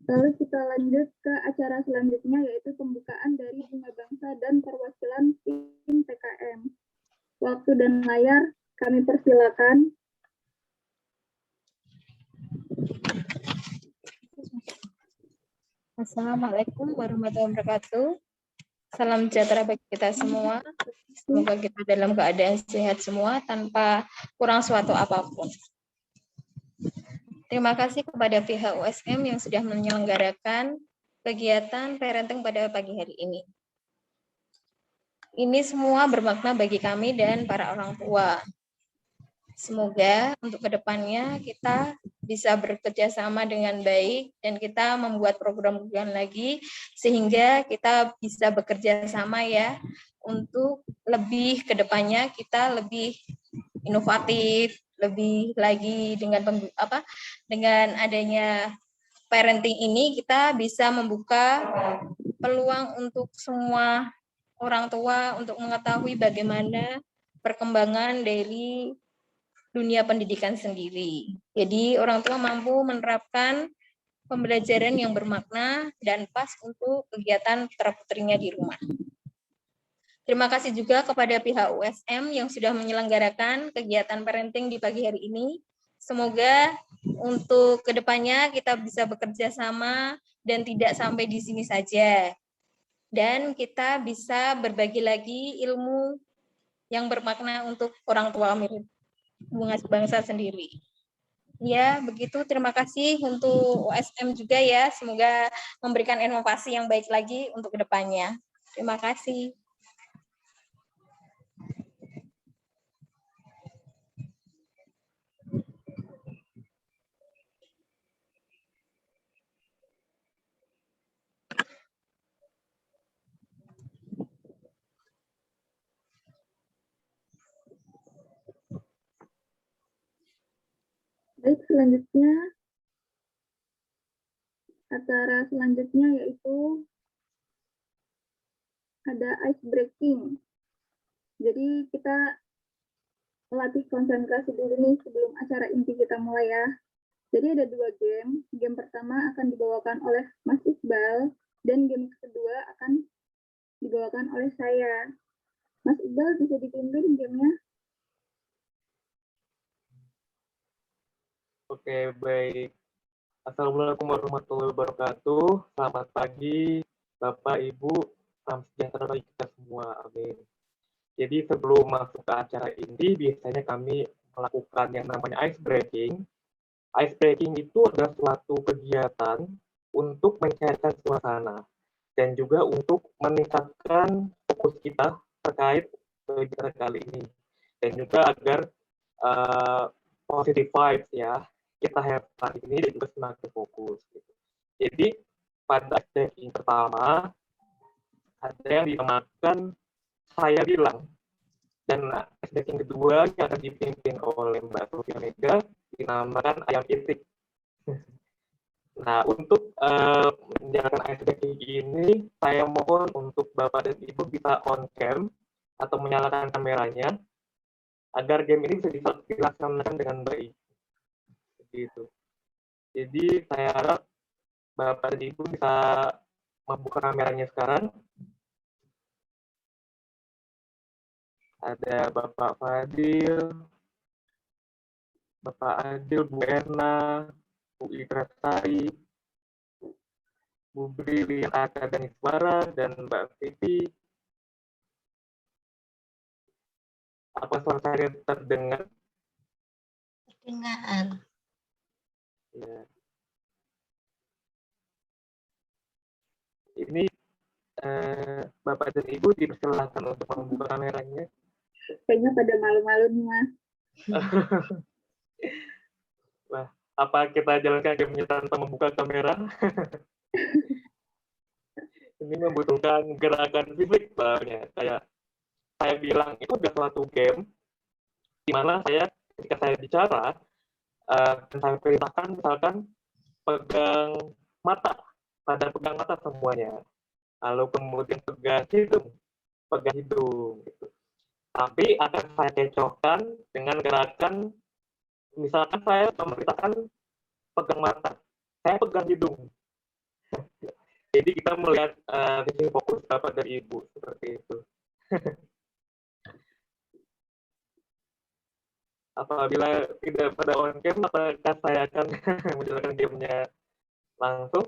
Lalu kita lanjut ke acara selanjutnya, yaitu pembukaan dari Bunga Bangsa dan perwakilan tim PKM. Waktu dan layar kami persilakan. Assalamualaikum warahmatullahi wabarakatuh. Salam sejahtera bagi kita semua. Semoga kita dalam keadaan sehat semua tanpa kurang suatu apapun. Terima kasih kepada pihak USM yang sudah menyelenggarakan kegiatan parenting pada pagi hari ini. Ini semua bermakna bagi kami dan para orang tua. Semoga untuk kedepannya kita bisa bekerja sama dengan baik dan kita membuat program-program lagi sehingga kita bisa bekerja sama ya untuk lebih kedepannya kita lebih inovatif, lebih lagi dengan adanya parenting ini kita bisa membuka peluang untuk semua orang tua untuk mengetahui bagaimana perkembangan dari dunia pendidikan sendiri. Jadi orang tua mampu menerapkan pembelajaran yang bermakna dan pas untuk kegiatan putra-putrinya di rumah. Terima kasih juga kepada pihak USM yang sudah menyelenggarakan kegiatan parenting di pagi hari ini. Semoga untuk kedepannya kita bisa bekerja sama dan tidak sampai di sini saja. Dan kita bisa berbagi lagi ilmu yang bermakna untuk orang tua mirip Bunga Bangsa sendiri. Ya, begitu. Terima kasih untuk USM juga ya. Semoga memberikan inovasi yang baik lagi untuk kedepannya. Terima kasih. Baik, selanjutnya acara selanjutnya yaitu ada ice breaking. Jadi kita melatih konsentrasi dulu nih sebelum acara inti kita mulai ya. Jadi ada 2 game. Game pertama akan dibawakan oleh Mas Iqbal dan game kedua akan dibawakan oleh saya. Mas Iqbal bisa dipimpin gamenya? Oke, baik. Assalamualaikum warahmatullahi wabarakatuh. Selamat pagi, Bapak, Ibu. Salam sejahtera bagi kita semua. Amin. Jadi sebelum masuk ke acara inti, biasanya kami melakukan yang namanya ice breaking. Ice breaking itu adalah suatu kegiatan untuk mencairkan suasana dan juga untuk meningkatkan fokus kita terkait kegiatan kali ini. Dan juga agar positive vibes ya kita have hari ini dan juga semakin fokus. Gitu. Jadi pada staging pertama ada yang dinamakan saya bilang dan staging kedua yang akan dipimpin oleh Mbak Sofia Mega dinamakan ayam itik. Nah untuk menjalankan staging ini saya mohon untuk Bapak dan Ibu bisa on cam atau menyalakan kameranya agar game ini bisa dilaksanakan dengan baik. Gitu. Jadi saya harap Bapak dan Ibu bisa membuka kameranya sekarang. Ada Bapak Fadil, Bapak Adil, Bu Erna, Bu Ikrasari, Bu Brilian Akadaniswara, dan Mbak Vivi. Apa suara saya terdengar? Terdengar. Ya. Ini Bapak dan Ibu dipersilahkan untuk membuka kameranya. Kayaknya pada malu-malu nih, Mas. Wah, apa kita jalankan gamenya tanpa membuka kamera? Ini membutuhkan gerakan fisik soalnya. Kayak saya bilang itu adalah suatu game di mana ketika saya bicara dan saya perintahkan misalkan pegang mata, pada pegang mata semuanya. Lalu kemudian pegang hidung gitu. Tapi akan saya kecohkan dengan gerakan misalkan saya memerintahkan pegang mata, saya pegang hidung. Jadi kita melihat sisi fokus dapat dari ibu seperti itu. Apabila tidak pada on cam, apakah saya akan menjalankan gamenya langsung?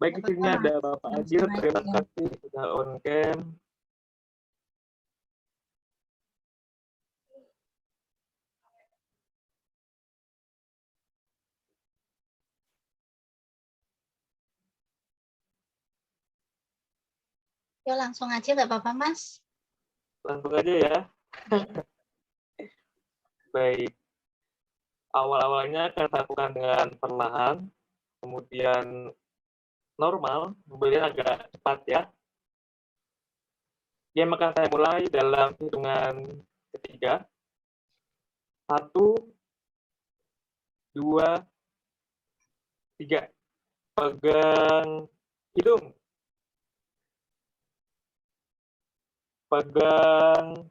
Baik, di sini ada Bapak Agil, terima kasih sudah on cam. Ya langsung aja nggak apa-apa Mas. Langsung aja ya. Baik. Awal-awalnya akan saya lakukan dengan perlahan, kemudian normal, kemudian agak cepat ya. Game akan saya mulai dalam hitungan ketiga. 1, 2, 3. Pegang hidung. Pegang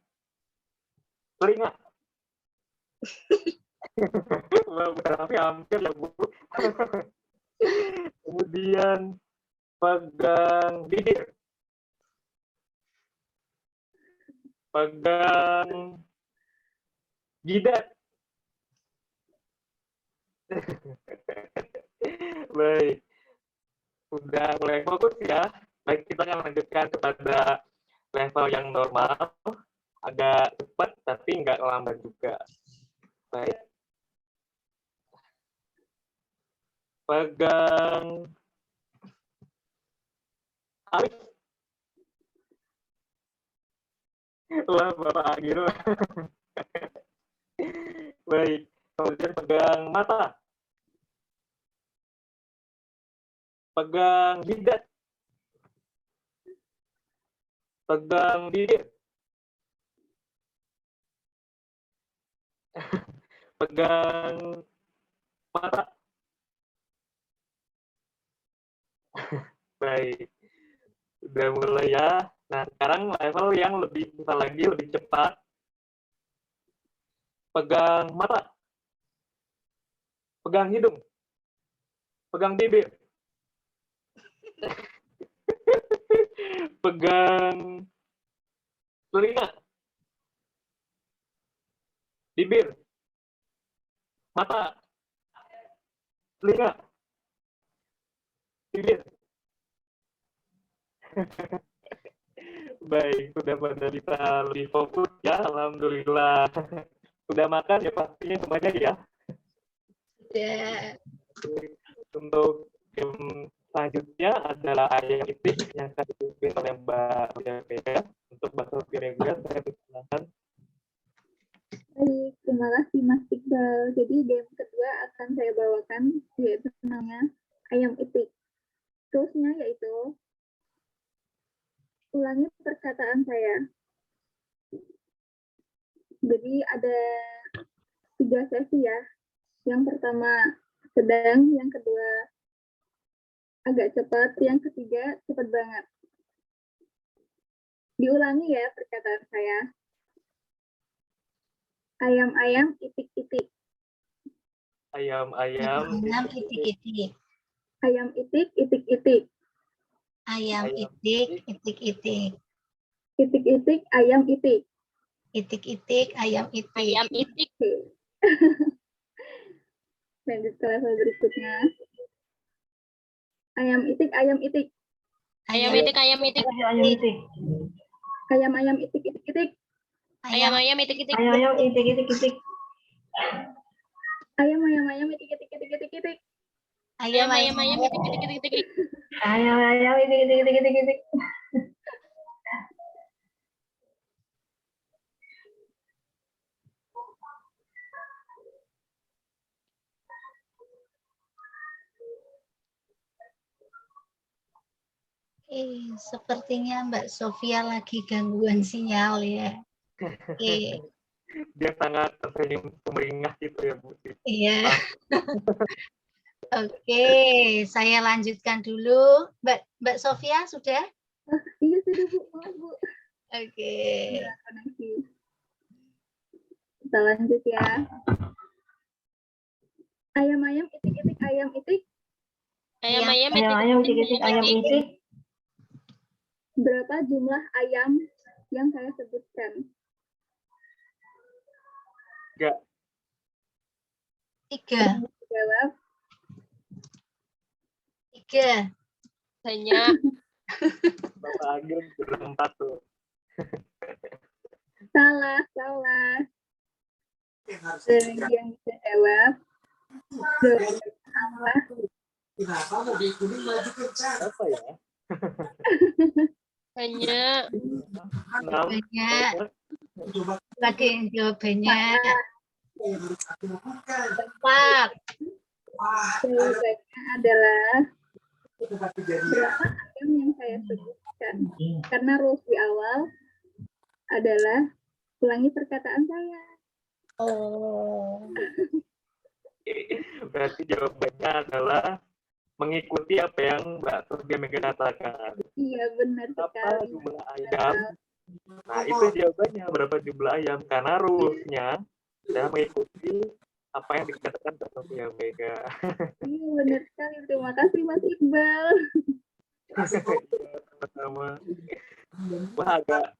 telinga. Tapi hampir ya Bu. Kemudian pegang bibir. Pegang jidat. Baik. Sudah mulai fokus ya. Baik, kita akan lanjutkan kepada level yang normal, agak cepat tapi nggak lambat juga. Baik. Pegang alis. Wah, Bapak Agil. Baik. Kemudian pegang mata. Pegang jidat. Pegang bibir. Pegang mata. Baik. Sudah mulai ya. Nah, sekarang level yang lebih susah lagi, lebih cepat. Pegang mata. Pegang hidung. Pegang bibir. Pegang telinga. Bibir. Mata. Telinga. Bibir. Baik, sudah pada bisa lebih fokus ya, alhamdulillah. Sudah makan ya pastinya semuanya ya. Sudah. Untuk game selanjutnya adalah ayam itik yang akan dipimpin oleh Mbak Vega. Untuk Mbak Sofi reguler, saya persilakan. Baik, terima kasih Mas Iqbal. Jadi game kedua akan saya bawakan, yaitu namanya ayam itik. Terusnya yaitu ulangi perkataan saya. Jadi ada 3 sesi ya. Yang pertama sedang, yang kedua agak cepat, yang ketiga cepat banget. Diulangi ya perkataan saya. Ayam-ayam itik-itik. Ayam-ayam itik-itik. Ayam itik, itik-itik. Ayam itik, itik-itik. Itik-itik, ayam itik. Itik-itik, ayam itik. Ayam itik. Lanjut ke level berikutnya. Ayam itik, ayam itik. Ayam itik, ayam itik. Ayam itik. Ayam-ayam itik, itik-itik. Ayam-ayam itik-itik. Ayam itik-itik. Ayam-ayam itik-itik, itik-itik. Ayam-ayam itik-itik. Ayam itik-itik. Sepertinya Mbak Sofia lagi gangguan sinyal ya. Dia sangat tersenyum pemeringah gitu ya Bu. Iya. Oke, saya lanjutkan dulu. Mbak Sofia sudah? Iya sudah Bu, maaf Bu. Oke. Kita lanjut ya. Ayam-ayam itik-itik, ayam itik. Ayam-ayam Ayam titik-titik ayam isi. Berapa jumlah ayam yang saya sebutkan? 3. 3. Jawab. 3. banyak. Bapak Agil bilang 4 tuh. Salah. Dan yang bisa jawab. Salah. Apa ya? Banyak. 6. Banyak. Lagi yang jawabannya. 4. Jawabannya adalah berapa ayam yang saya sebutkan. Karena rules di awal adalah ulangi perkataan saya. Oh. Berarti jawabannya adalah mengikuti apa yang Mbak Sofia Mega katakan. Iya, benar Berapa sekali. jumlah ayam? Nah, itu jawabannya berapa jumlah ayam. Karena rules-nya adalah mengikuti apa yang dikatakan Mbak Sofia Mega. Iya, benar sekali. Terima kasih, Mas Iqbal. Iya, sama-sama. Wah, agak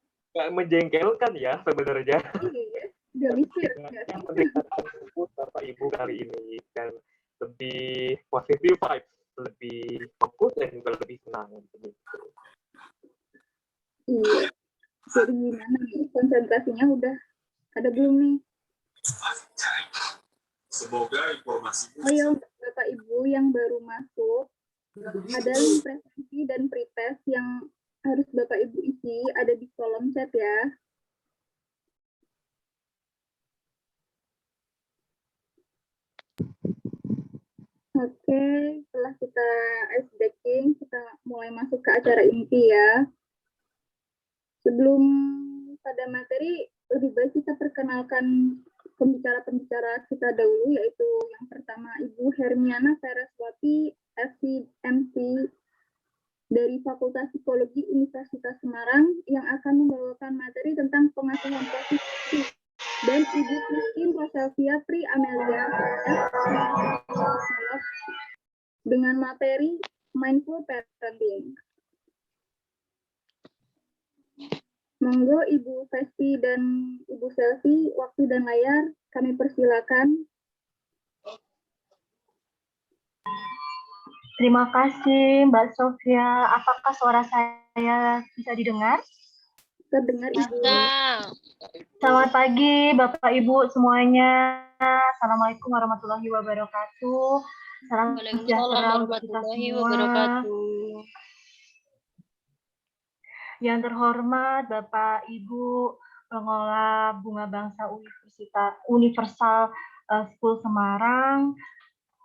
menjengkelkan ya sebenarnya. Iya, udah mikir. Yang pendekatan fokus Bapak Ibu kali ini dan lebih positif vibes, lebih fokus dan juga lebih senang. Iya. Jadi gimana nih? Konsentrasinya udah ada belum nih? Semoga informasi Oh ya, untuk Bapak Ibu yang baru masuk, ada link presentasi dan pretest yang harus Bapak Ibu isi, ada di kolom chat ya. Oke, setelah kita ice breaking, kita mulai masuk ke acara inti ya. Sebelum pada materi, lebih baik kita perkenalkan pembicara-pembicara kita dahulu, yaitu yang pertama Ibu Hermiana Fereswati, FCMC dari Fakultas Psikologi Universitas Semarang yang akan membawakan materi tentang pengasuhan positif, dan Ibu Christine Roselvia Tri Amelia dengan materi Mindful Parenting. Monggo Ibu Festi dan Ibu Selvi, waktu dan layar kami persilakan. Terima kasih Mbak Sofia. Apakah suara saya bisa didengar? Terdengar Ibu. Selamat pagi Bapak Ibu semuanya. Assalamualaikum warahmatullahi wabarakatuh. Salam sejahtera untuk kita semua. Yang terhormat Bapak Ibu pengelola Bunga Bangsa Universal School Semarang,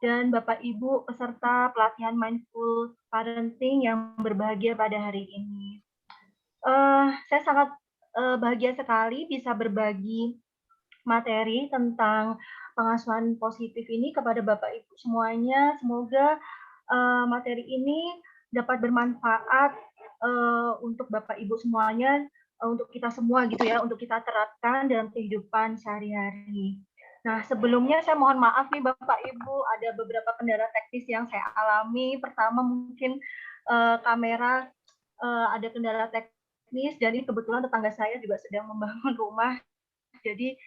dan Bapak Ibu peserta pelatihan Mindful Parenting yang berbahagia pada hari ini. Saya sangat bahagia sekali bisa berbagi materi tentang pengasuhan positif ini kepada Bapak Ibu semuanya. Semoga materi ini dapat bermanfaat untuk Bapak Ibu semuanya, untuk kita semua gitu ya, untuk kita terapkan dalam kehidupan sehari-hari. Nah, sebelumnya saya mohon maaf nih Bapak Ibu, ada beberapa kendala teknis yang saya alami. Pertama mungkin kamera ada kendala teknis, dan ini kebetulan tetangga saya juga sedang membangun rumah. Jadi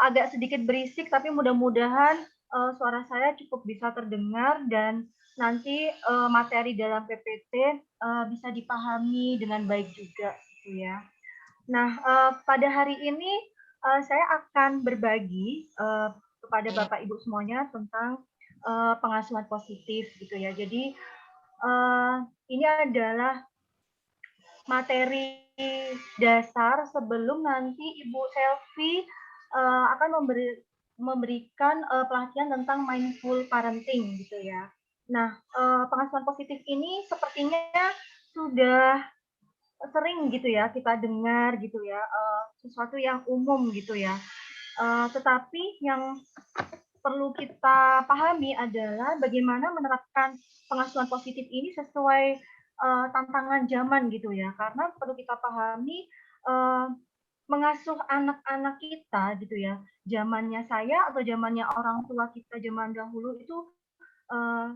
agak sedikit berisik, tapi mudah-mudahan suara saya cukup bisa terdengar dan nanti materi dalam PPT bisa dipahami dengan baik juga, gitu ya. Nah, pada hari ini saya akan berbagi kepada Bapak Ibu semuanya tentang pengasuhan positif, gitu ya. Jadi ini adalah materi dasar sebelum nanti Ibu Selvi akan memberikan pelatihan tentang mindful parenting, gitu ya. Nah, pengasuhan positif ini sepertinya sudah sering gitu ya kita dengar gitu ya, sesuatu yang umum gitu ya. Tetapi yang perlu kita pahami adalah bagaimana menerapkan pengasuhan positif ini sesuai tantangan zaman gitu ya. Karena perlu kita pahami mengasuh anak-anak kita gitu ya, zamannya saya atau zamannya orang tua kita zaman dahulu itu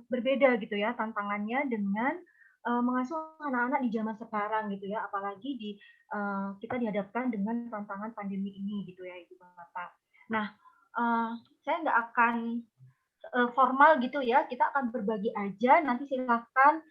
berbeda gitu ya tantangannya dengan mengasuh anak-anak di zaman sekarang gitu ya, apalagi kita dihadapkan dengan tantangan pandemi ini gitu ya Ibu Bapak. Nah, saya nggak akan formal gitu ya, kita akan berbagi aja, nanti silakan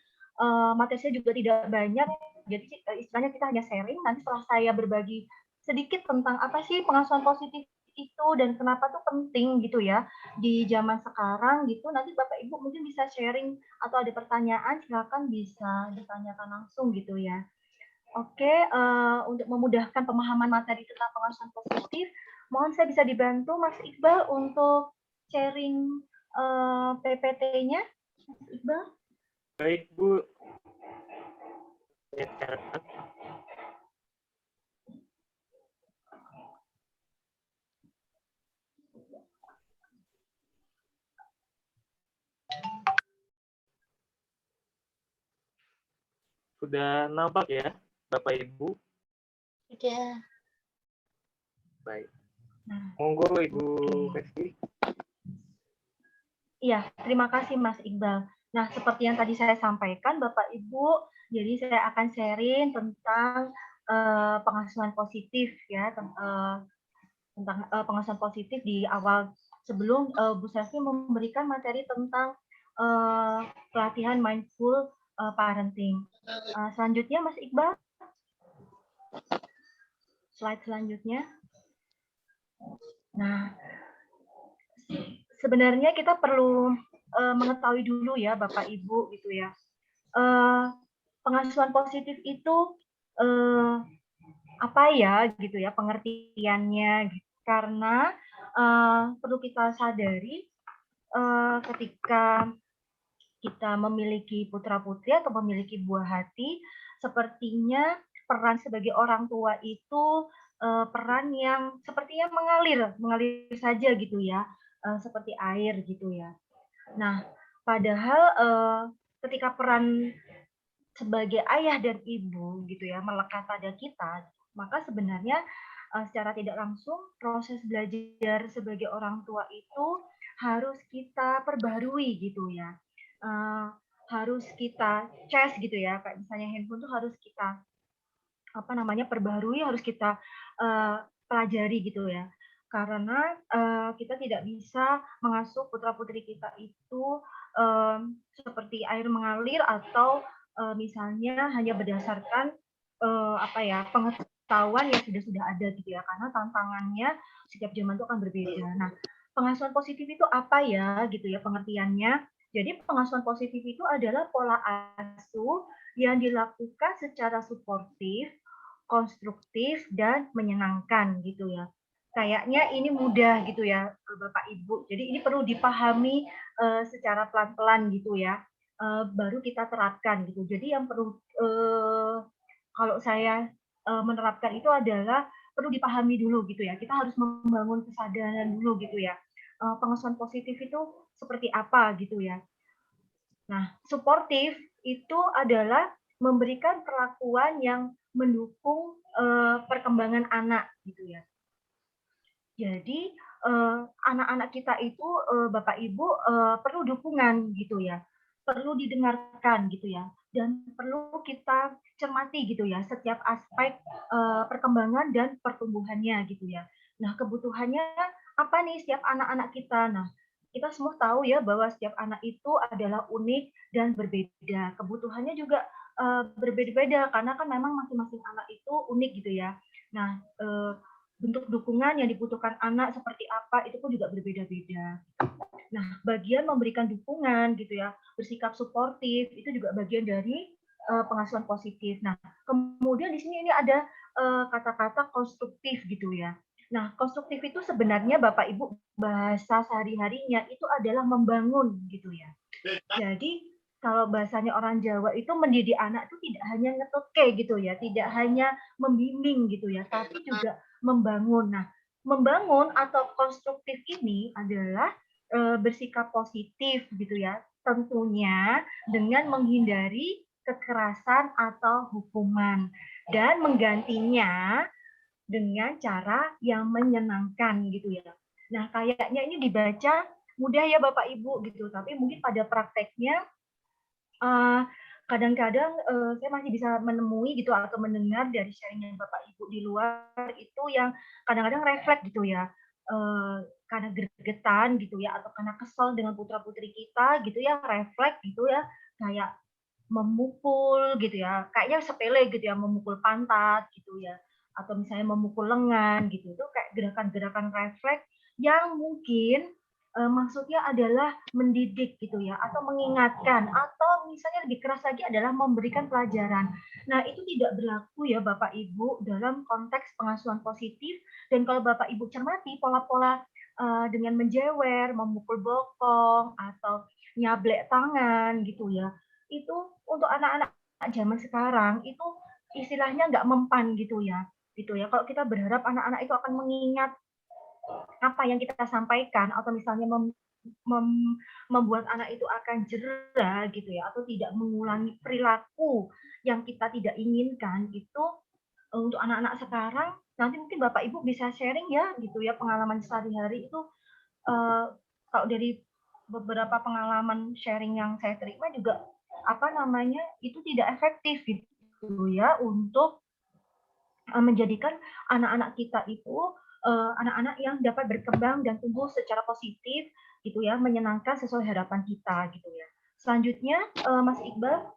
materinya juga tidak banyak, jadi istilahnya kita hanya sharing, nanti setelah saya berbagi sedikit tentang apa sih pengasuhan positif itu dan kenapa tuh penting gitu ya di zaman sekarang gitu, nanti Bapak Ibu mungkin bisa sharing atau ada pertanyaan silakan bisa ditanyakan langsung gitu ya. Oke, untuk memudahkan pemahaman materi tentang pengasuhan positif, mohon saya bisa dibantu Mas Iqbal untuk sharing PPT-nya, Mas Iqbal. Baik, Bu. Saya catat. Sudah nampak ya, Bapak Ibu? Sudah. Baik. Nah, Monggo Ibu oke. Reski. Iya, terima kasih Mas Iqbal. Nah, seperti yang tadi saya sampaikan, Bapak Ibu, jadi saya akan sharing tentang pengasuhan positif ya, tentang pengasuhan positif di awal sebelum Bu Selvi memberikan materi tentang pelatihan mindful parenting. Selanjutnya, Mas Iqbal, slide selanjutnya. Nah, sebenarnya kita perlu mengetahui dulu ya Bapak Ibu gitu ya. Pengasuhan positif itu apa ya gitu ya pengertiannya gitu. Karena perlu kita sadari ketika kita memiliki putra-putri atau memiliki buah hati, sepertinya peran sebagai orang tua itu peran yang sepertinya mengalir saja gitu ya, seperti air gitu ya. Nah, padahal ketika peran sebagai ayah dan ibu gitu ya melekat pada kita, maka sebenarnya secara tidak langsung proses belajar sebagai orang tua itu harus kita perbarui gitu ya. Harus kita cas gitu ya, kayak misalnya handphone tuh harus kita perbarui, harus kita pelajari gitu ya. Karena kita tidak bisa mengasuh putra-putri kita itu seperti air mengalir atau misalnya hanya berdasarkan pengetahuan yang sudah ada gitu ya. Karena tantangannya setiap zaman itu akan berbeda. Nah, pengasuhan positif itu apa ya gitu ya pengertiannya. Jadi pengasuhan positif itu adalah pola asuh yang dilakukan secara suportif, konstruktif, dan menyenangkan gitu ya. Kayaknya ini mudah gitu ya Bapak Ibu. Jadi ini perlu dipahami secara pelan-pelan gitu ya. Baru kita terapkan gitu. Jadi yang perlu kalau saya menerapkan itu adalah perlu dipahami dulu gitu ya. Kita harus membangun kesadaran dulu gitu ya. Pengasuhan positif itu seperti apa gitu ya. Nah, suportif itu adalah memberikan perlakuan yang mendukung perkembangan anak gitu ya. Jadi anak-anak kita itu Bapak Ibu perlu dukungan gitu ya, perlu didengarkan gitu ya, dan perlu kita cermati gitu ya setiap aspek perkembangan dan pertumbuhannya gitu ya. Nah kebutuhannya apa nih setiap anak-anak kita? Nah kita semua tahu ya bahwa setiap anak itu adalah unik dan berbeda. Kebutuhannya juga berbeda-beda karena kan memang masing-masing anak itu unik gitu ya. Nah bentuk dukungan yang dibutuhkan anak seperti apa itu pun juga berbeda-beda. Nah, bagian memberikan dukungan gitu ya, bersikap suportif itu juga bagian dari pengasuhan positif. Nah, kemudian di sini ini ada kata-kata konstruktif gitu ya. Nah, konstruktif itu sebenarnya Bapak Ibu bahasa sehari-harinya itu adalah membangun gitu ya. Jadi kalau bahasanya orang Jawa itu mendidik anak itu tidak hanya ngetoke gitu ya, tidak hanya membimbing gitu ya, tapi juga membangun. Nah, membangun atau konstruktif ini adalah bersikap positif gitu ya, tentunya dengan menghindari kekerasan atau hukuman dan menggantinya dengan cara yang menyenangkan gitu ya. Nah, kayaknya ini dibaca mudah ya Bapak Ibu gitu, tapi mungkin pada prakteknya kadang-kadang saya masih bisa menemui gitu atau mendengar dari sharing Bapak Ibu di luar itu yang kadang-kadang refleks gitu ya, karena gregetan gitu ya atau karena kesal dengan putra-putri kita gitu ya, refleks gitu ya, kayak memukul gitu ya, kayaknya sepele gitu ya, memukul pantat gitu ya, atau misalnya memukul lengan gitu, itu kayak gerakan-gerakan refleks yang mungkin maksudnya adalah mendidik gitu ya, atau mengingatkan, atau misalnya lebih keras lagi adalah memberikan pelajaran. Nah, itu tidak berlaku ya Bapak Ibu dalam konteks pengasuhan positif, dan kalau Bapak Ibu cermati pola-pola dengan menjewer, memukul bokong, atau nyablek tangan gitu ya, itu untuk anak-anak zaman sekarang itu istilahnya nggak mempan gitu ya. Kalau kita berharap anak-anak itu akan mengingat apa yang kita sampaikan atau misalnya membuat anak itu akan jera gitu ya atau tidak mengulangi perilaku yang kita tidak inginkan itu untuk anak-anak sekarang nanti mungkin Bapak Ibu bisa sharing ya gitu ya pengalaman sehari-hari itu kalau dari beberapa pengalaman sharing yang saya terima juga apa namanya itu tidak efektif gitu ya untuk menjadikan anak-anak kita itu anak-anak yang dapat berkembang dan tumbuh secara positif gitu ya, menyenangkan sesuai harapan kita gitu ya. Selanjutnya Mas Iqbal.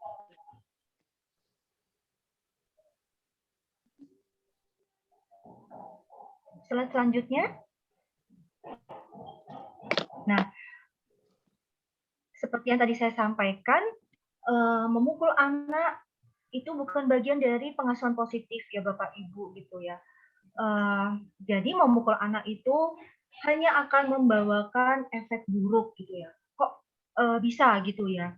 Selanjutnya. Nah, seperti yang tadi saya sampaikan, memukul anak itu bukan bagian dari pengasuhan positif ya Bapak Ibu gitu ya. Jadi memukul anak itu hanya akan membawakan efek buruk gitu ya. Kok bisa gitu ya.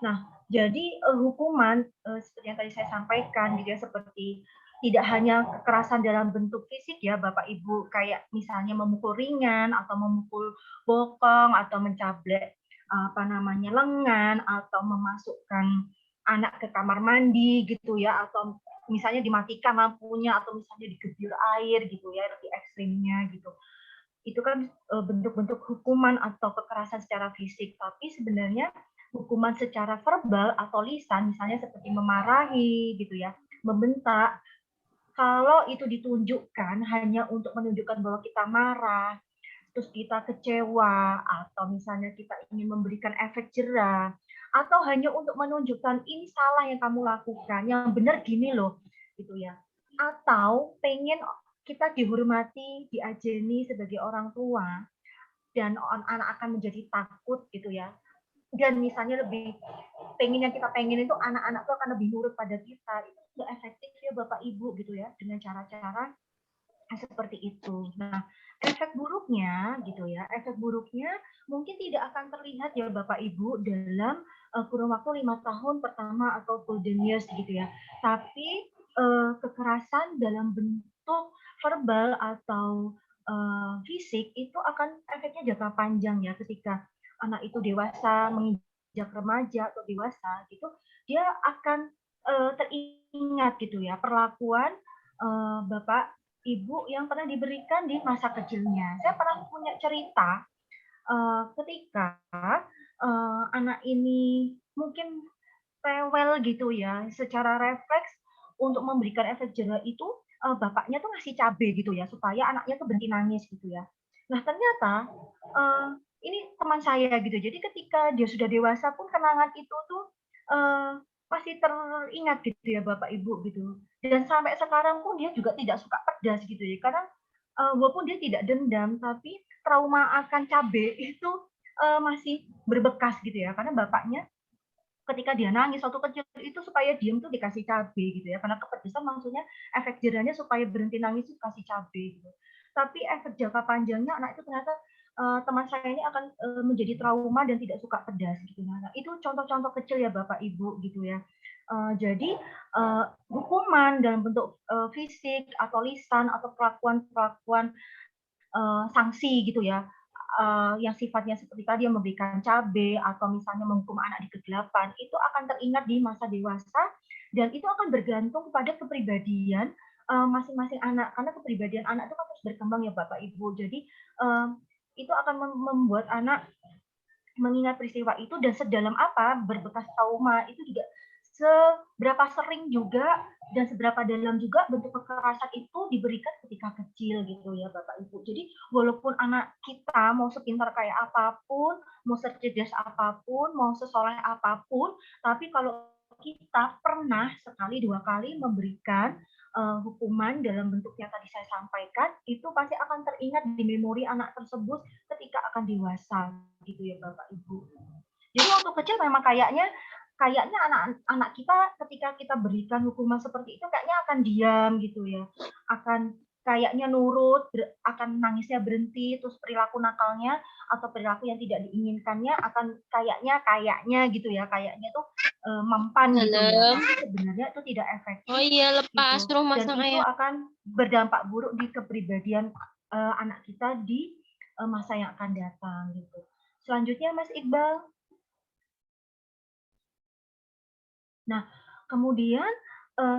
Nah, jadi hukuman seperti yang tadi saya sampaikan gitu ya seperti tidak hanya kekerasan dalam bentuk fisik ya Bapak Ibu kayak misalnya memukul ringan atau memukul bokong atau mencablek apa namanya lengan atau memasukkan anak ke kamar mandi gitu ya atau misalnya dimatikan lampunya atau misalnya digebir air gitu ya lebih ekstrimnya gitu. Itu kan bentuk-bentuk hukuman atau kekerasan secara fisik, tapi sebenarnya hukuman secara verbal atau lisan misalnya seperti memarahi gitu ya, membentak, kalau itu ditunjukkan hanya untuk menunjukkan bahwa kita marah, terus kita kecewa, atau misalnya kita ingin memberikan efek jera, atau hanya untuk menunjukkan ini salah yang kamu lakukan, yang benar gini loh, gitu ya. Atau pengen kita dihormati, diajeni sebagai orang tua, dan anak akan menjadi takut gitu ya. Dan misalnya lebih pengen yang kita pengen itu anak-anak tuh akan lebih nurut pada kita. Itu sudah efektif ya Bapak Ibu gitu ya dengan cara-cara seperti itu. Nah, efek buruknya gitu ya, efek buruknya mungkin tidak akan terlihat ya Bapak Ibu dalam kurun waktu 5 tahun pertama atau golden years gitu ya. Tapi kekerasan dalam bentuk verbal atau fisik itu akan efeknya jangka panjang ya ketika anak itu dewasa, menginjak remaja atau dewasa gitu, dia akan teringat gitu ya perlakuan Bapak Ibu yang pernah diberikan di masa kecilnya. Saya pernah punya cerita ketika anak ini mungkin rewel gitu ya, secara refleks untuk memberikan efek jera itu bapaknya tuh ngasih cabe gitu ya, supaya anaknya tuh berhenti nangis gitu ya. Nah ternyata ini teman saya gitu. Jadi ketika dia sudah dewasa pun kenangan itu tuh masih teringat gitu ya Bapak Ibu gitu. Dan sampai sekarang pun dia juga tidak suka pedas gitu ya. Karena walaupun dia tidak dendam, tapi trauma akan cabe itu masih berbekas gitu ya. Karena bapaknya ketika dia nangis waktu kecil itu supaya diem tuh dikasih cabe gitu ya. Karena kepedesan maksudnya efek jerahnya supaya berhenti nangis itu kasih cabe gitu. Tapi efek jangka panjangnya anak itu ternyata teman saya ini akan menjadi trauma dan tidak suka pedas gitu. Nah, itu contoh-contoh kecil ya Bapak Ibu gitu ya. Jadi hukuman dalam bentuk fisik atau lisan atau perlakuan-perlakuan sanksi gitu ya yang sifatnya seperti tadi yang memberikan cabe atau misalnya menghukum anak di kegelapan itu akan teringat di masa dewasa dan itu akan bergantung pada kepribadian masing-masing anak karena kepribadian anak itu kan terus berkembang ya Bapak Ibu. Jadi itu akan membuat anak mengingat peristiwa itu dan sedalam apa berbekas trauma itu juga seberapa sering juga dan seberapa dalam juga bentuk kekerasan itu diberikan ketika kecil gitu ya Bapak Ibu. Jadi walaupun anak kita mau sepintar kayak apapun, mau cerdas apapun, mau sesoleh apapun, tapi kalau kita pernah sekali dua kali memberikan hukuman dalam bentuk yang tadi saya sampaikan, itu pasti akan teringat di memori anak tersebut ketika akan dewasa gitu ya Bapak Ibu. Jadi waktu kecil memang kayaknya anak-anak kita ketika kita berikan hukuman seperti itu kayaknya akan diam gitu ya. Akan kayaknya nurut, akan nangisnya berhenti, terus perilaku nakalnya atau perilaku yang tidak diinginkannya akan kayaknya gitu ya, kayaknya tuh mempan gitu ya. Dalam. Tapi sebenarnya itu tidak efektif. Oh iya, lepas Gitu. rumah Dan sang itu ayah. akan berdampak buruk di kepribadian anak kita di masa yang akan datang gitu. Selanjutnya Mas Iqbal. Nah, kemudian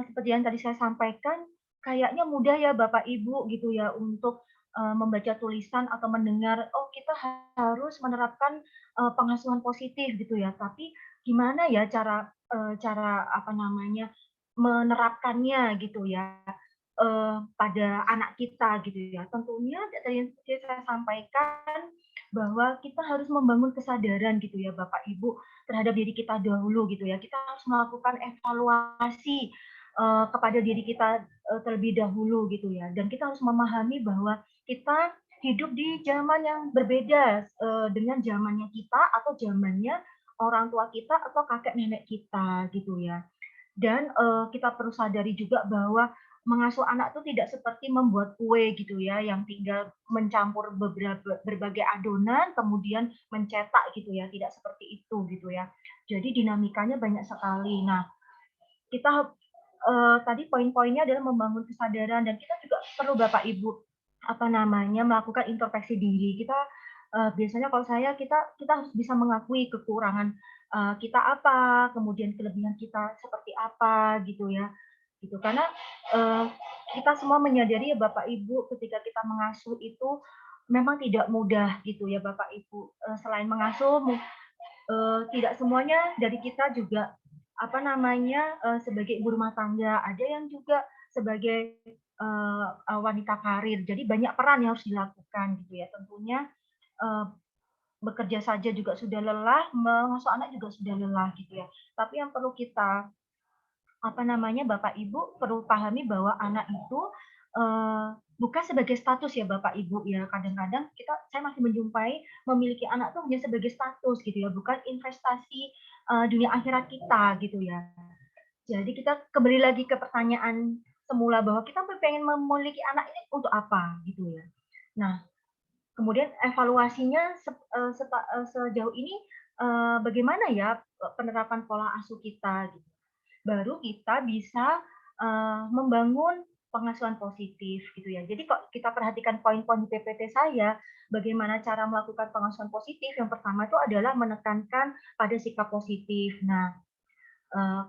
seperti yang tadi saya sampaikan, kayaknya mudah ya Bapak Ibu gitu ya untuk membaca tulisan atau mendengar, oh kita harus menerapkan pengasuhan positif gitu ya. Tapi gimana ya cara apa namanya menerapkannya gitu ya pada anak kita gitu ya. Tentunya tadi yang saya sampaikan bahwa kita harus membangun kesadaran gitu ya Bapak Ibu terhadap diri kita dahulu gitu ya. Kita harus melakukan evaluasi kepada diri kita terlebih dahulu gitu ya. Dan kita harus memahami bahwa kita hidup di zaman yang berbeda dengan zamannya kita atau zamannya orang tua kita atau kakek nenek kita gitu ya. Dan kita perlu sadari juga bahwa mengasuh anak itu tidak seperti membuat kue gitu ya, yang tinggal mencampur berbagai adonan kemudian mencetak gitu ya, tidak seperti itu gitu ya. Jadi dinamikanya banyak sekali. Nah, kita tadi poin-poinnya adalah membangun kesadaran dan kita juga perlu Bapak Ibu apa namanya melakukan introspeksi diri. Kita biasanya kalau saya kita harus bisa mengakui kekurangan kita apa, kemudian kelebihan kita seperti apa gitu ya. Gitu. Karena kita semua menyadari ya Bapak Ibu ketika kita mengasuh itu memang tidak mudah gitu ya Bapak Ibu. Selain mengasuh tidak semuanya dari kita juga apa namanya sebagai ibu rumah tangga, ada yang juga sebagai wanita karir. Jadi banyak peran yang harus dilakukan gitu ya. Tentunya bekerja saja juga sudah lelah, mengasuh anak juga sudah lelah gitu ya. Tapi yang perlu kita apa namanya Bapak Ibu perlu pahami bahwa anak itu bukan sebagai status ya Bapak Ibu ya. Kadang-kadang saya masih menjumpai memiliki anak tuh hanya sebagai status gitu ya, bukan investasi dunia akhirat kita gitu ya. Jadi kita kembali lagi ke pertanyaan semula bahwa kita pengen memiliki anak ini untuk apa gitu ya. Nah, kemudian evaluasinya sejauh ini bagaimana ya penerapan pola asuh kita gitu. Baru kita bisa membangun pengasuhan positif gitu ya. Jadi kok kita perhatikan poin-poin di PPT saya, bagaimana cara melakukan pengasuhan positif? Yang pertama itu adalah menekankan pada sikap positif. Nah,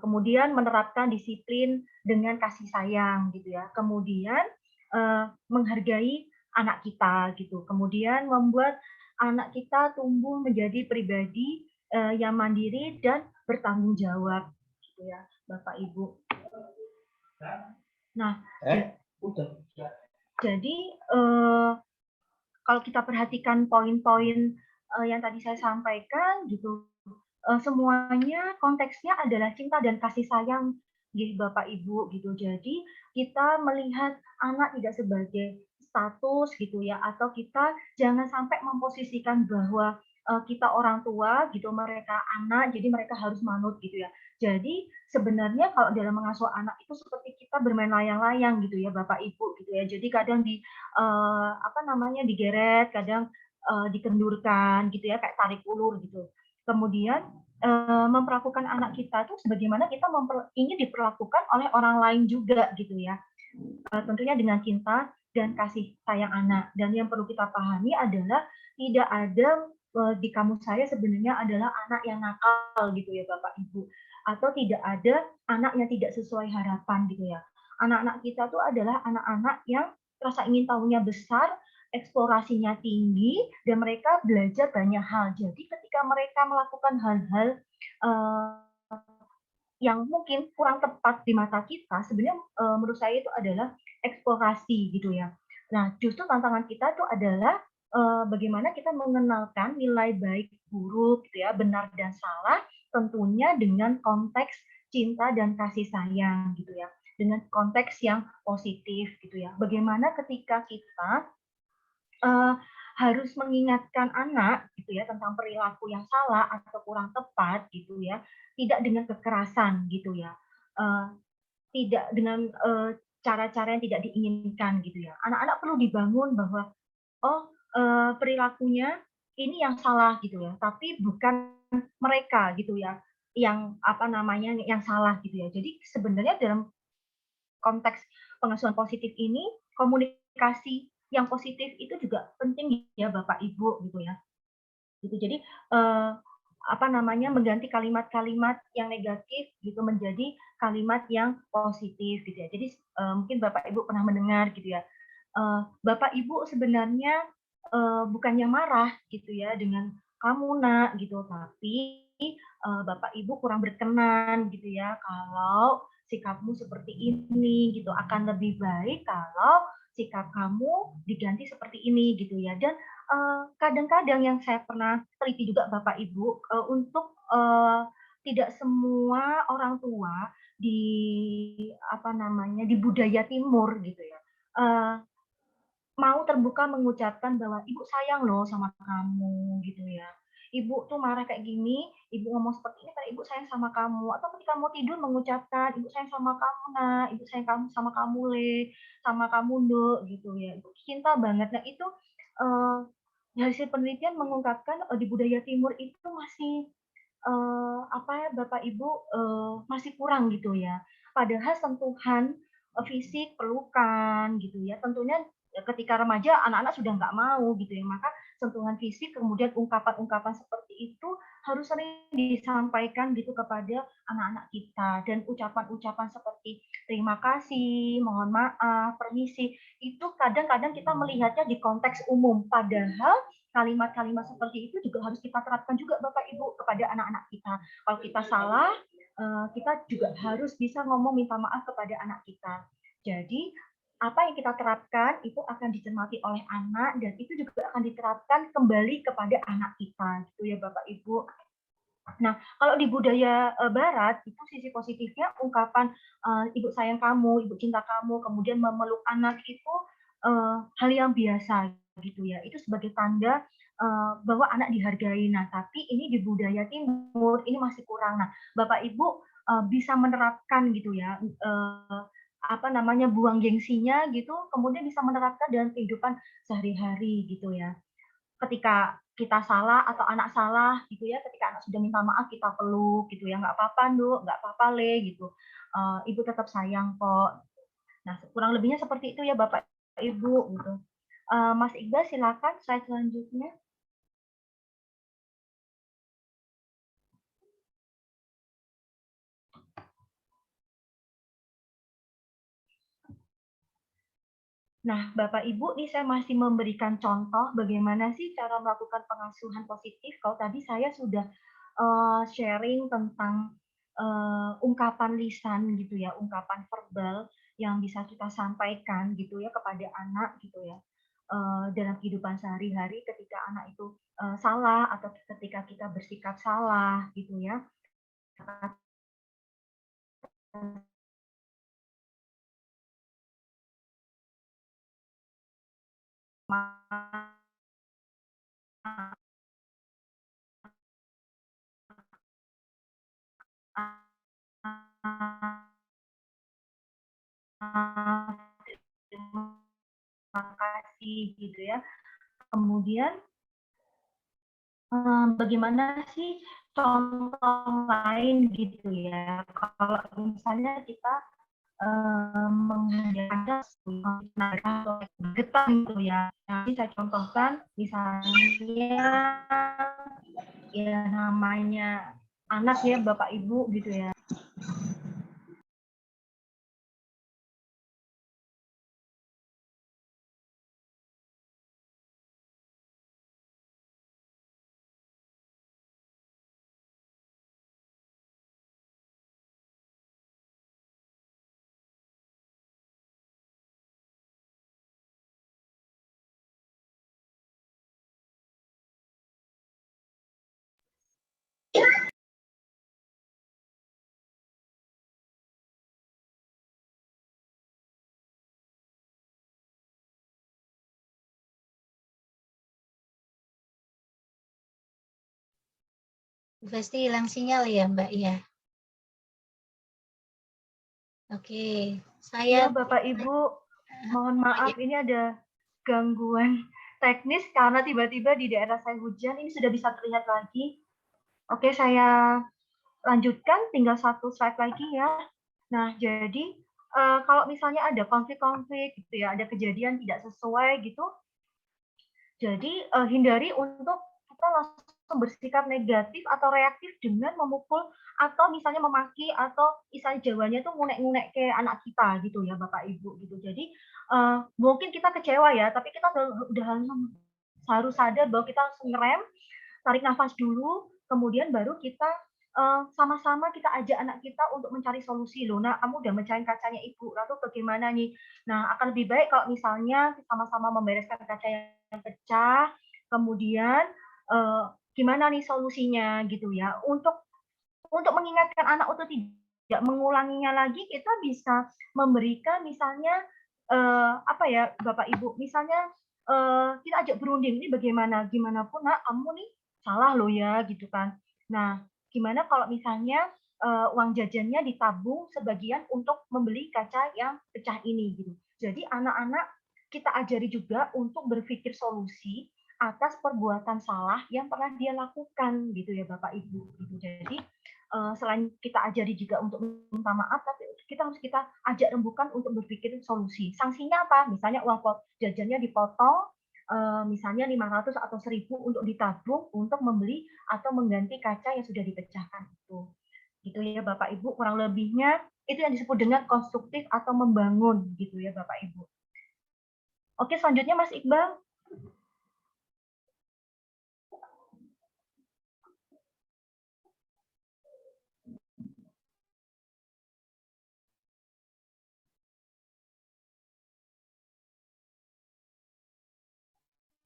kemudian menerapkan disiplin dengan kasih sayang gitu ya. Kemudian menghargai anak kita gitu. Kemudian membuat anak kita tumbuh menjadi pribadi yang mandiri dan bertanggung jawab gitu ya. Bapak Ibu. Nah, jadi kalau kita perhatikan poin-poin yang tadi saya sampaikan gitu, semuanya konteksnya adalah cinta dan kasih sayang gitu Bapak Ibu gitu. Jadi kita melihat anak tidak sebagai status gitu ya, atau kita jangan sampai memposisikan bahwa kita orang tua gitu, mereka anak, jadi mereka harus manut gitu ya. Jadi sebenarnya kalau dalam mengasuh anak itu seperti kita bermain layang-layang gitu ya Bapak Ibu gitu ya. Jadi kadang apa namanya digeret, kadang dikendurkan gitu ya kayak tarik ulur gitu. Kemudian memperlakukan anak kita itu sebagaimana kita ingin diperlakukan oleh orang lain juga gitu ya. Tentunya dengan cinta dan kasih sayang anak. Dan yang perlu kita pahami adalah tidak ada di kamus saya sebenarnya adalah anak yang nakal gitu ya Bapak Ibu, atau tidak ada anak yang tidak sesuai harapan gitu ya. Anak-anak kita tuh adalah anak-anak yang rasa ingin tahunya besar, eksplorasinya tinggi dan mereka belajar banyak hal. Jadi ketika mereka melakukan hal-hal yang mungkin kurang tepat di mata kita, sebenarnya menurut saya itu adalah eksplorasi gitu ya. Nah, justru tantangan kita itu adalah bagaimana kita mengenalkan nilai baik buruk gitu ya, benar dan salah, tentunya dengan konteks cinta dan kasih sayang gitu ya, dengan konteks yang positif gitu ya. Bagaimana ketika kita harus mengingatkan anak gitu ya tentang perilaku yang salah atau kurang tepat gitu ya, tidak dengan kekerasan gitu ya, tidak dengan cara-cara yang tidak diinginkan gitu ya. Anak-anak perlu dibangun bahwa oh perilakunya ini yang salah gitu ya, tapi bukan mereka gitu ya yang apa namanya yang salah gitu ya. Jadi sebenarnya dalam konteks pengasuhan positif ini, komunikasi yang positif itu juga penting ya Bapak Ibu gitu ya. Gitu. Jadi apa namanya mengganti kalimat-kalimat yang negatif gitu menjadi kalimat yang positif gitu ya. Jadi mungkin Bapak Ibu pernah mendengar gitu ya. Bapak Ibu sebenarnya bukannya marah gitu ya dengan kamu nak gitu, tapi Bapak Ibu kurang berkenan gitu ya kalau sikapmu seperti ini gitu, akan lebih baik kalau sikap kamu diganti seperti ini gitu ya. Dan kadang-kadang yang saya pernah teliti juga Bapak Ibu untuk tidak semua orang tua di apa namanya di budaya timur gitu ya mau terbuka mengucapkan bahwa ibu sayang loh sama kamu gitu ya. Ibu tuh marah kayak gini, ibu ngomong seperti ini karena ibu sayang sama kamu. Atau ketika mau tidur mengucapkan ibu sayang sama kamu nak, ibu sayang kamu sama kamu le, sama kamu nduk gitu ya. Ibu cinta banget. Nah itu uh, hasil penelitian mengungkapkan di budaya timur itu masih apa ya Bapak Ibu masih kurang gitu ya. Padahal sentuhan fisik, pelukan gitu ya. Tentunya ketika remaja anak-anak sudah nggak mau gitu ya. Maka sentuhan fisik kemudian ungkapan-ungkapan seperti itu harus sering disampaikan gitu kepada anak-anak kita dan ucapan-ucapan seperti terima kasih, mohon maaf, permisi itu kadang-kadang kita melihatnya di konteks umum padahal kalimat-kalimat seperti itu juga harus kita terapkan juga Bapak Ibu kepada anak-anak kita. Kalau kita salah, kita juga harus bisa ngomong minta maaf kepada anak kita. Jadi apa yang kita terapkan itu akan dicermati oleh anak dan itu juga akan diterapkan kembali kepada anak kita, gitu ya Bapak Ibu. Nah, kalau di budaya Barat itu sisi positifnya ungkapan ibu sayang kamu, ibu cinta kamu, kemudian memeluk anak itu hal yang biasa gitu ya. Itu sebagai tanda bahwa anak dihargai. Nah, tapi ini di budaya Timur ini masih kurang. Nah, Bapak Ibu bisa menerapkan gitu ya. Apa namanya buang gengsinya gitu, kemudian bisa menerapkan dalam kehidupan sehari-hari gitu ya. Ketika kita salah atau anak salah gitu ya, ketika anak sudah minta maaf kita peluk gitu ya, nggak apa-apa Nduk, nggak apa-apa Le gitu, ibu tetap sayang kok. Nah kurang lebihnya seperti itu ya Bapak Ibu gitu. Mas Iqbal silakan slide selanjutnya. Nah, Bapak Ibu, nih saya masih memberikan contoh bagaimana sih cara melakukan pengasuhan positif. Kalau tadi saya sudah sharing tentang ungkapan lisan gitu ya, ungkapan verbal yang bisa kita sampaikan gitu ya kepada anak gitu ya dalam kehidupan sehari-hari ketika anak itu salah atau ketika kita bersikap salah gitu ya. Terima kasih gitu ya. Kemudian bagaimana sih contoh lain gitu ya? Kalau misalnya kita menghadirkan getah gitu ya. Nanti saya contohkan misalnya ya namanya anak ya Bapak Ibu gitu ya. Pasti hilang sinyal ya Mbak ya. Oke, Ya, saya Bapak Ibu, mohon maaf ini ada gangguan teknis karena tiba-tiba di daerah saya hujan, ini sudah bisa terlihat lagi. Oke, saya lanjutkan, tinggal satu slide lagi ya. Nah, jadi kalau misalnya ada konflik-konflik gitu ya, ada kejadian tidak sesuai gitu, jadi hindari untuk kita langsung bersikap negatif atau reaktif dengan memukul atau misalnya memaki atau istilah Jawanya tuh ngunek-ngunek ke anak kita gitu ya Bapak Ibu gitu. Jadi mungkin kita kecewa ya, tapi kita udah harus sadar bahwa kita harus ngerem, tarik nafas dulu, kemudian baru kita sama-sama kita ajak anak kita untuk mencari solusi loh. Nah, kamu udah mecahin kacanya ibu, lalu bagaimana nih? Nah, akan lebih baik kalau misalnya sama-sama membereskan kaca yang pecah, kemudian gimana nih solusinya gitu ya. Untuk mengingatkan anak untuk tidak mengulanginya lagi, kita bisa memberikan misalnya apa ya Bapak Ibu, misalnya kita ajak berunding, ini bagaimana? Gimana pun nak, kamu nih salah loh ya gitu kan. Nah, gimana kalau misalnya uang jajannya ditabung sebagian untuk membeli kaca yang pecah ini gitu. Jadi anak-anak kita ajari juga untuk berpikir solusi atas perbuatan salah yang pernah dia lakukan gitu ya Bapak Ibu gitu. Jadi selain kita ajari juga untuk minta maaf, tapi kita harus kita ajak rembukan untuk berpikir solusi. Sanksinya apa? Misalnya uang jajannya dipotong, misalnya 500 atau 1.000 untuk ditabung untuk membeli atau mengganti kaca yang sudah dipecahkan itu. Gitu ya Bapak Ibu, kurang lebihnya itu yang disebut dengan konstruktif atau membangun gitu ya Bapak Ibu. Oke, selanjutnya Mas Iqbal.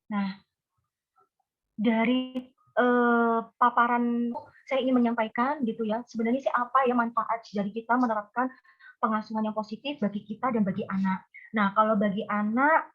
Nah, dari paparan saya ingin menyampaikan gitu ya, sebenarnya sih apa ya manfaat dari kita menerapkan pengasuhan yang positif bagi kita dan bagi anak. Nah, kalau bagi anak,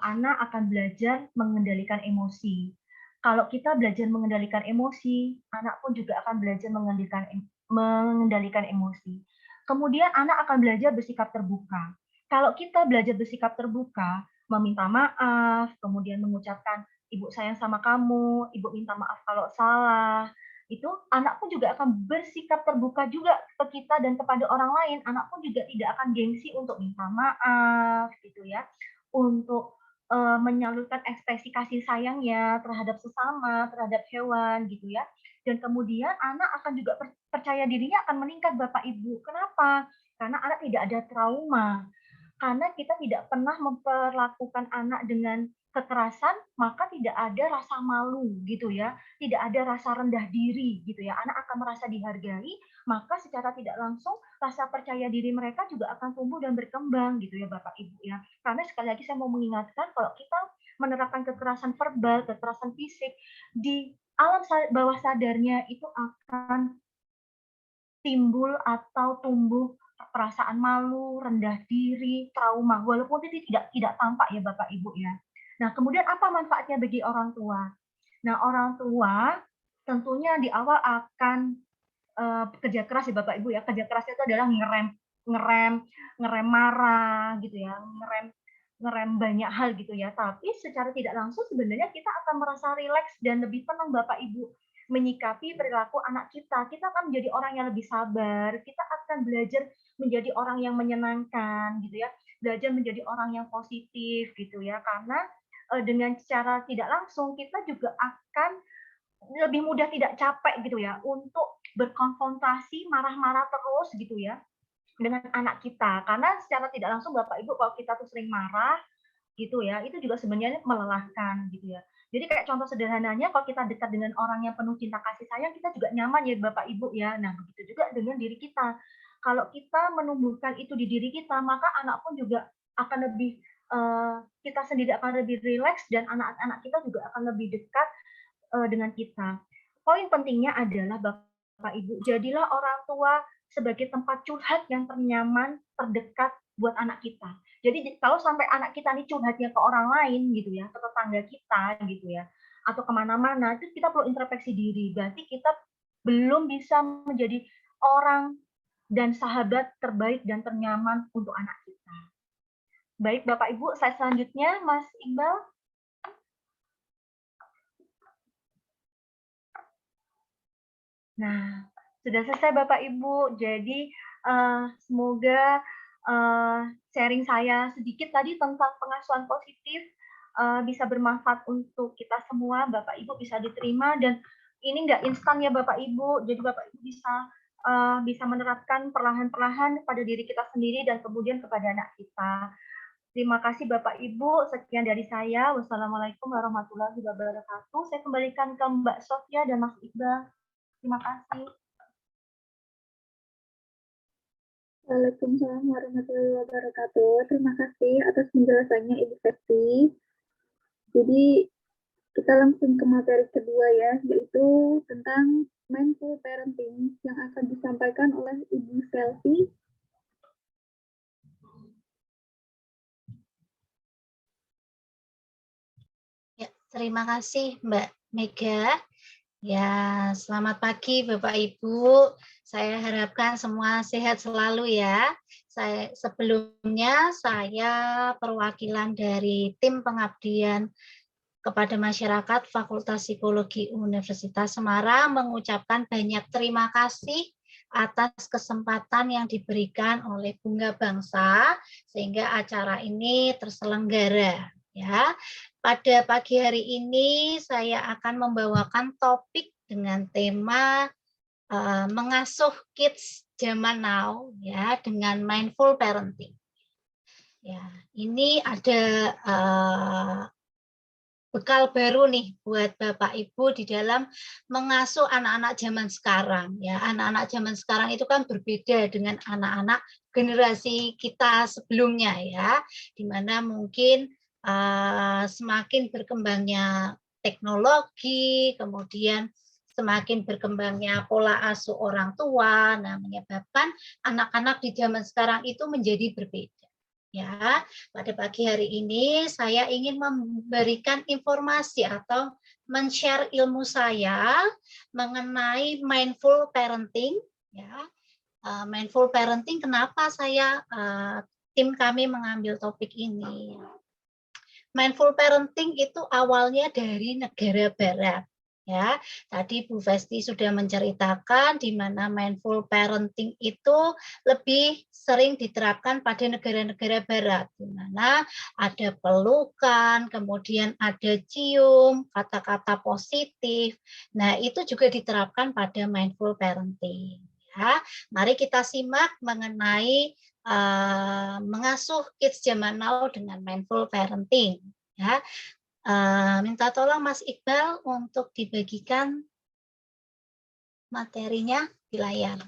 anak akan belajar mengendalikan emosi. Kalau kita belajar mengendalikan emosi, anak pun juga akan belajar mengendalikan emosi. Kemudian anak akan belajar bersikap terbuka. Kalau kita belajar bersikap terbuka, meminta maaf, kemudian mengucapkan ibu sayang sama kamu, ibu minta maaf kalau salah, itu anak pun juga akan bersikap terbuka juga ke kita dan kepada orang lain. Anak pun juga tidak akan gengsi untuk minta maaf gitu ya, untuk menyalurkan ekspresi kasih sayangnya terhadap sesama, terhadap hewan gitu ya. Dan kemudian anak akan juga percaya dirinya akan meningkat Bapak Ibu. Kenapa? Karena anak tidak ada trauma. Karena kita tidak pernah memperlakukan anak dengan kekerasan, maka tidak ada rasa malu gitu ya, tidak ada rasa rendah diri gitu ya. Anak akan merasa dihargai, maka secara tidak langsung rasa percaya diri mereka juga akan tumbuh dan berkembang gitu ya Bapak Ibu ya. Karena sekali lagi saya mau mengingatkan kalau kita menerapkan kekerasan verbal, kekerasan fisik di alam bawah sadarnya itu akan timbul atau tumbuh perasaan malu, rendah diri, trauma, walaupun itu tidak tampak ya Bapak Ibu ya. Nah, kemudian apa manfaatnya bagi orang tua? Nah, orang tua tentunya di awal akan kerja keras ya Bapak Ibu ya. Kerja keras itu adalah ngerem marah gitu ya, ngerem banyak hal gitu ya. Tapi secara tidak langsung sebenarnya kita akan merasa rileks dan lebih tenang Bapak Ibu menyikapi perilaku anak kita. Kita akan menjadi orang yang lebih sabar, kita akan belajar menjadi orang yang menyenangkan gitu ya, belajar menjadi orang yang positif gitu ya. Karena dengan cara tidak langsung kita juga akan lebih mudah tidak capek gitu ya untuk berkonfrontasi marah-marah terus gitu ya dengan anak kita. Karena secara tidak langsung Bapak Ibu kalau kita tuh sering marah gitu ya, itu juga sebenarnya melelahkan gitu ya. Jadi kayak contoh sederhananya kalau kita dekat dengan orang yang penuh cinta kasih sayang, kita juga nyaman ya Bapak Ibu ya. Nah, begitu juga dengan diri kita. Kalau kita menumbuhkan itu di diri kita, maka anak pun juga akan lebih kita sendiri akan lebih rileks dan anak-anak kita juga akan lebih dekat dengan kita. Poin pentingnya adalah Bapak Ibu, jadilah orang tua sebagai tempat curhat yang ternyaman, terdekat buat anak kita. Jadi kalau sampai anak kita ini curhatnya ke orang lain gitu ya, ke tetangga kita gitu ya, atau kemana-mana, itu kita perlu introspeksi diri. Berarti kita belum bisa menjadi orang dan sahabat terbaik dan ternyaman untuk anak kita. Baik, Bapak Ibu, slide selanjutnya, Mas Iqbal. Nah, sudah selesai Bapak Ibu. Jadi semoga sharing saya sedikit tadi tentang pengasuhan positif bisa bermanfaat untuk kita semua. Bapak Ibu bisa diterima, dan ini nggak instan ya Bapak Ibu. Jadi Bapak Ibu bisa menerapkan perlahan-perlahan pada diri kita sendiri dan kemudian kepada anak kita. Terima kasih Bapak Ibu. Sekian dari saya. Wassalamualaikum warahmatullahi wabarakatuh. Saya kembalikan ke Mbak Sofia dan Mas Iqbal. Terima kasih. Waalaikumsalam warahmatullahi wabarakatuh. Terima kasih atas penjelasannya Ibu Septi. Jadi kita langsung ke materi kedua ya, yaitu tentang mindful parenting yang akan disampaikan oleh Ibu Selvi. Ya, terima kasih Mbak Mega. Ya, selamat pagi Bapak Ibu. Saya harapkan semua sehat selalu ya. Sebelumnya saya perwakilan dari tim pengabdian kepada masyarakat Fakultas Psikologi Universitas Semarang mengucapkan banyak terima kasih atas kesempatan yang diberikan oleh Bunga Bangsa sehingga acara ini terselenggara ya. Pada pagi hari ini saya akan membawakan topik dengan tema mengasuh kids zaman now ya dengan mindful parenting. Ya, ini ada bekal baru nih buat Bapak Ibu di dalam mengasuh anak-anak zaman sekarang ya. Anak-anak zaman sekarang itu kan berbeda dengan anak-anak generasi kita sebelumnya ya, di mana mungkin semakin berkembangnya teknologi, kemudian semakin berkembangnya pola asuh orang tua, nah menyebabkan anak-anak di zaman sekarang itu menjadi berbeda. Ya, pada pagi hari ini saya ingin memberikan informasi atau men-share ilmu saya mengenai mindful parenting. Ya, mindful parenting. Kenapa tim kami mengambil topik ini? Mindful parenting itu awalnya dari negara Barat. Ya, tadi Bu Vesti sudah menceritakan di mana mindful parenting itu lebih sering diterapkan pada negara-negara Barat, di mana ada pelukan, kemudian ada cium, kata-kata positif. Nah, itu juga diterapkan pada mindful parenting. Ya, mari kita simak mengenai mengasuh kids zaman now dengan mindful parenting. Ya, minta tolong Mas Iqbal untuk dibagikan materinya di layar.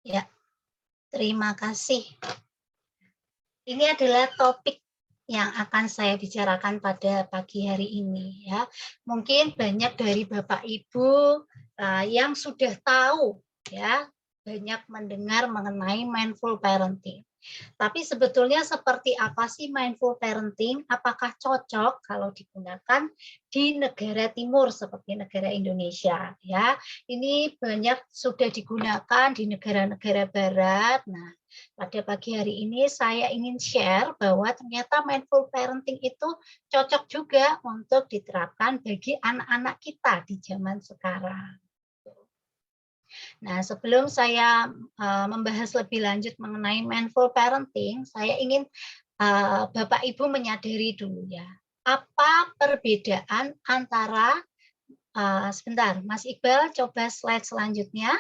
Ya, terima kasih. Ini adalah topik yang akan saya bicarakan pada pagi hari ini ya. Mungkin banyak dari Bapak Ibu yang sudah tahu ya, banyak mendengar mengenai mindful parenting. Tapi sebetulnya seperti apa sih mindful parenting? Apakah cocok kalau digunakan di negara timur seperti negara Indonesia? Ya, ini banyak sudah digunakan di negara-negara barat. Nah, pada pagi hari ini saya ingin share bahwa ternyata mindful parenting itu cocok juga untuk diterapkan bagi anak-anak kita di zaman sekarang. Nah, sebelum saya membahas lebih lanjut mengenai mindful parenting, saya ingin Bapak Ibu menyadari dulu ya, apa perbedaan antara sebentar, Mas Iqbal coba slide selanjutnya.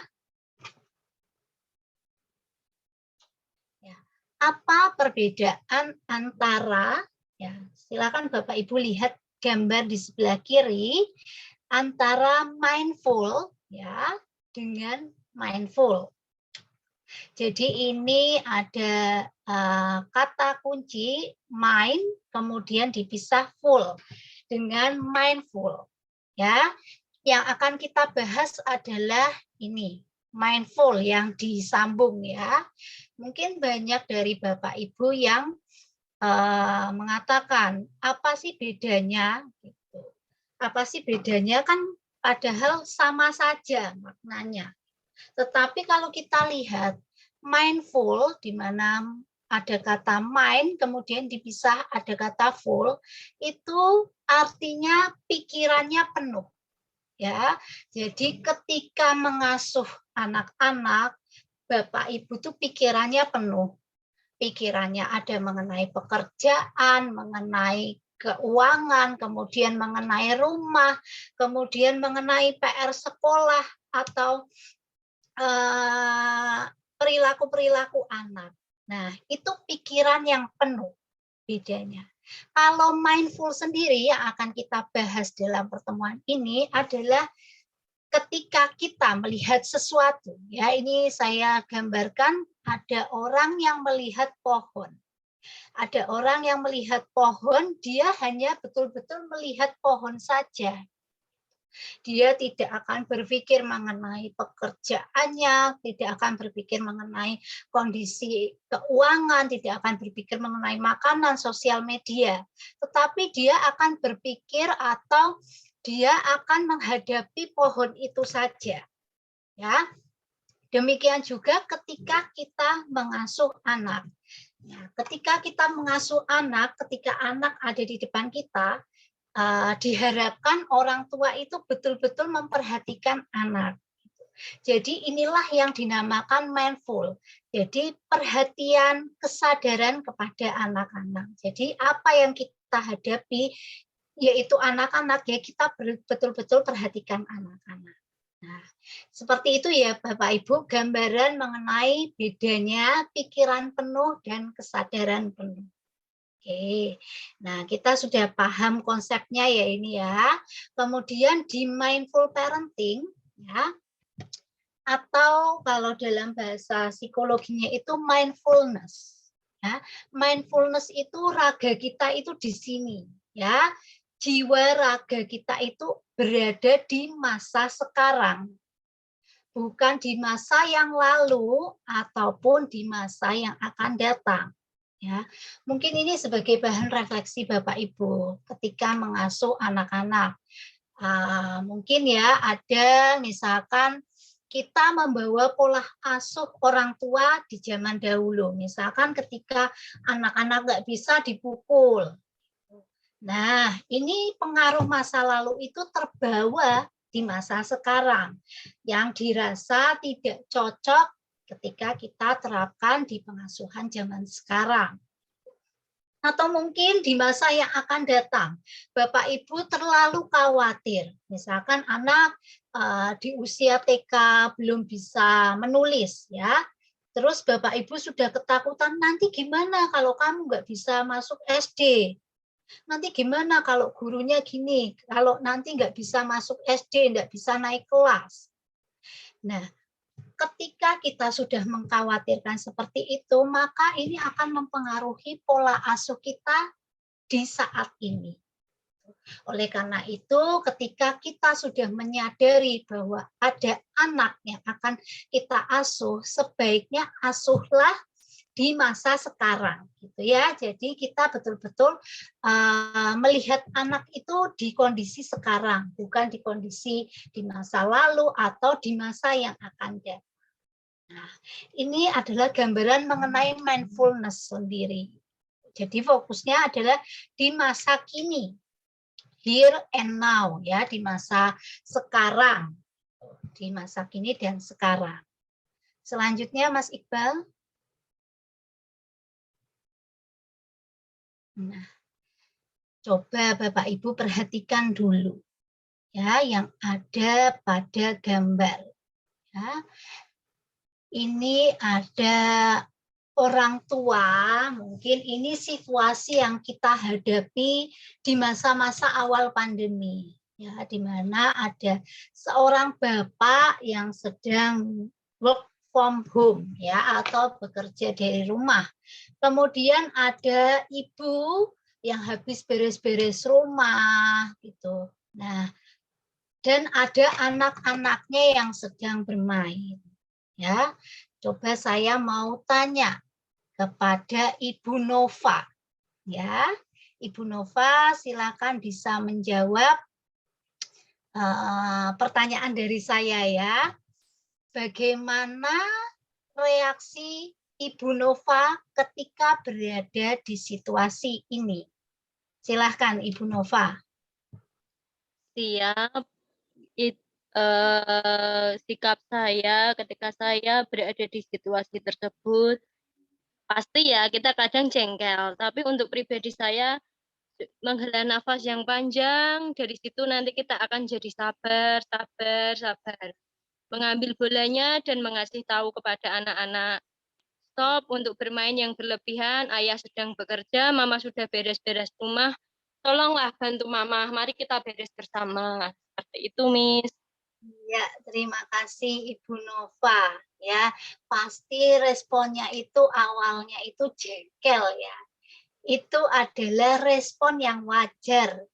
Ya, apa perbedaan antara ya, silakan Bapak Ibu lihat gambar di sebelah kiri antara mindful ya dengan mindful. Jadi ini ada kata kunci mind, kemudian dipisah full dengan mindful. Ya, yang akan kita bahas adalah ini, mindful yang disambung ya. Mungkin banyak dari Bapak Ibu yang mengatakan apa sih bedanya? Gitu. Apa sih bedanya, kan padahal sama saja maknanya. Tetapi kalau kita lihat mindful, di mana ada kata mind, kemudian dipisah ada kata full, itu artinya pikirannya penuh. Ya, jadi ketika mengasuh anak-anak, Bapak Ibu tuh pikirannya penuh. Pikirannya ada mengenai pekerjaan, mengenai keuangan, kemudian mengenai rumah, kemudian mengenai PR sekolah atau perilaku-perilaku anak. Nah, itu pikiran yang penuh bedanya. Kalau mindful sendiri yang akan kita bahas dalam pertemuan ini adalah ketika kita melihat sesuatu. Ya, ini saya gambarkan ada orang yang melihat pohon. Ada orang yang melihat pohon, dia hanya betul-betul melihat pohon saja. Dia tidak akan berpikir mengenai pekerjaannya, tidak akan berpikir mengenai kondisi keuangan, tidak akan berpikir mengenai makanan, sosial media. Tetapi dia akan berpikir atau dia akan menghadapi pohon itu saja. Ya. Demikian juga ketika kita mengasuh anak. Ya, ketika kita mengasuh anak, ketika anak ada di depan kita, diharapkan orang tua itu betul-betul memperhatikan anak. Jadi inilah yang dinamakan mindful. Jadi perhatian, kesadaran kepada anak-anak. Jadi apa yang kita hadapi, yaitu anak-anak, ya kita betul-betul perhatikan anak-anak. Nah, seperti itu ya Bapak Ibu, gambaran mengenai bedanya pikiran penuh dan kesadaran penuh. Oke, nah kita sudah paham konsepnya ya ini ya. Kemudian di mindful parenting ya, atau kalau dalam bahasa psikologinya itu mindfulness. Ya, mindfulness itu raga kita itu di sini ya. Jiwa raga kita itu berada di masa sekarang. Bukan di masa yang lalu ataupun di masa yang akan datang. Ya, mungkin ini sebagai bahan refleksi Bapak Ibu ketika mengasuh anak-anak. Mungkin ya ada misalkan kita membawa pola asuh orang tua di zaman dahulu. Misalkan ketika anak-anak nggak bisa dipukul. Nah, ini pengaruh masa lalu itu terbawa di masa sekarang yang dirasa tidak cocok ketika kita terapkan di pengasuhan zaman sekarang. Atau mungkin di masa yang akan datang, Bapak Ibu terlalu khawatir. Misalkan anak di usia TK belum bisa menulis, ya. Terus Bapak Ibu sudah ketakutan, nanti gimana kalau kamu nggak bisa masuk SD? Nanti gimana kalau gurunya gini? Kalau nanti nggak bisa masuk SD, nggak bisa naik kelas. Nah, ketika kita sudah mengkhawatirkan seperti itu, maka ini akan mempengaruhi pola asuh kita di saat ini. Oleh karena itu, ketika kita sudah menyadari bahwa ada anak yang akan kita asuh, sebaiknya asuhlah di masa sekarang, gitu ya. Jadi kita betul-betul melihat anak itu di kondisi sekarang, bukan di kondisi di masa lalu atau di masa yang akan datang. Nah, ini adalah gambaran mengenai mindfulness sendiri. Jadi fokusnya adalah di masa kini, here and now, ya, di masa sekarang, di masa kini dan sekarang. Selanjutnya, Mas Iqbal. Nah, coba Bapak Ibu perhatikan dulu ya yang ada pada gambar. Ya. Ini ada orang tua, mungkin ini situasi yang kita hadapi di masa-masa awal pandemi. Ya, di mana ada seorang bapak yang sedang work from home ya, atau bekerja dari rumah. Kemudian ada ibu yang habis beres-beres rumah gitu. Nah, dan ada anak-anaknya yang sedang bermain. Ya, coba saya mau tanya kepada Ibu Nova. Ya, Ibu Nova, silakan bisa menjawab pertanyaan dari saya ya. Bagaimana reaksi Ibu Nova ketika berada di situasi ini? Silahkan Ibu Nova. Siap. Sikap saya ketika saya berada di situasi tersebut, pasti ya kita kadang jengkel. Tapi untuk pribadi saya, menghela nafas yang panjang, dari situ nanti kita akan jadi sabar. Mengambil bolanya dan mengasih tahu kepada anak-anak, stop untuk bermain yang berlebihan, ayah sedang bekerja, mama sudah beres-beres rumah, tolonglah bantu mama, mari kita beres bersama. Seperti itu, Miss. Ya, terima kasih Ibu Nova. Ya, pasti responnya itu awalnya itu jengkel ya. Itu adalah respon yang wajar.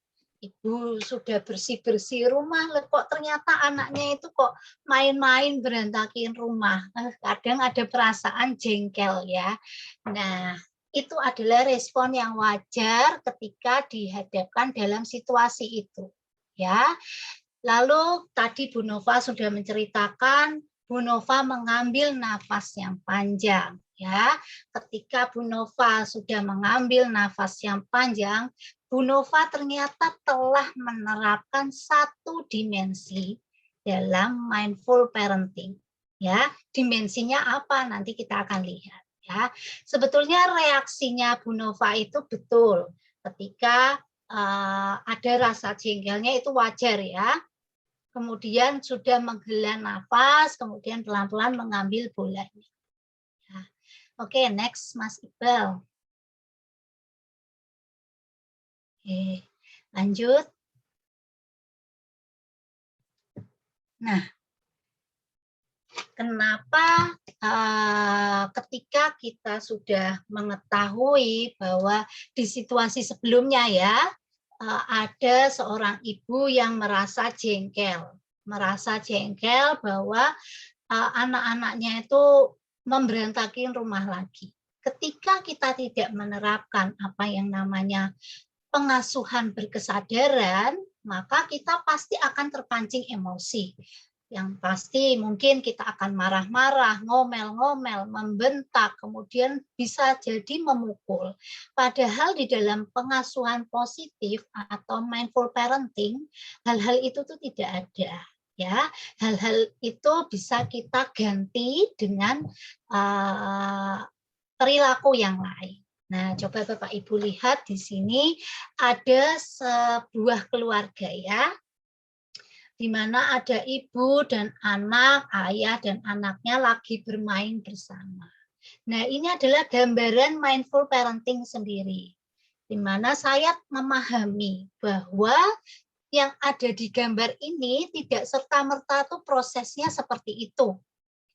Ibu sudah bersih-bersih rumah, kok ternyata anaknya itu kok main-main berantakin rumah. Kadang ada perasaan jengkel ya. Nah, itu adalah respon yang wajar ketika dihadapkan dalam situasi itu. Ya. Lalu tadi Bu Nova sudah menceritakan, Bu Nova mengambil nafas yang panjang. Ya, ketika Bu Nova sudah mengambil nafas yang panjang, Bu Nova ternyata telah menerapkan satu dimensi dalam mindful parenting. Ya, dimensinya apa? Nanti kita akan lihat. Ya, sebetulnya reaksinya Bu Nova itu betul. Ketika ada rasa jengkelnya itu wajar ya. Kemudian sudah menghela nafas, kemudian pelan-pelan mengambil bolanya. Ya. Oke, next Mas Iqbal. Oke, lanjut. Nah, kenapa ketika kita sudah mengetahui bahwa di situasi sebelumnya ya, ada seorang ibu yang merasa jengkel bahwa anak-anaknya itu memberantakin rumah lagi. Ketika kita tidak menerapkan apa yang namanya pengasuhan berkesadaran, maka kita pasti akan terpancing emosi. Yang pasti mungkin kita akan marah-marah, ngomel-ngomel, membentak, kemudian bisa jadi memukul. Padahal di dalam pengasuhan positif atau mindful parenting, hal-hal itu tuh tidak ada. Ya, hal-hal itu bisa kita ganti dengan perilaku yang lain. Nah, coba Bapak Ibu lihat di sini ada sebuah keluarga ya, di mana ada ibu dan anak, ayah dan anaknya lagi bermain bersama. Nah, ini adalah gambaran mindful parenting sendiri, di mana saya memahami bahwa yang ada di gambar ini tidak serta-merta tuh prosesnya seperti itu.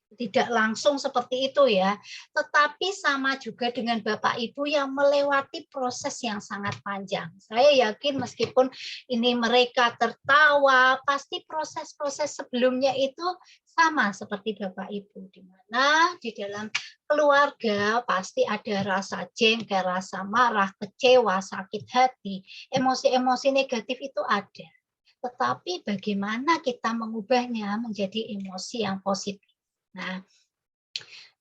Tidak langsung seperti itu ya, tetapi sama juga dengan Bapak Ibu yang melewati proses yang sangat panjang. Saya yakin meskipun ini mereka tertawa, pasti proses-proses sebelumnya itu sama seperti Bapak Ibu, di mana di dalam keluarga pasti ada rasa jengkel, rasa marah, kecewa, sakit hati, emosi-emosi negatif itu ada. Tetapi bagaimana kita mengubahnya menjadi emosi yang positif. Nah,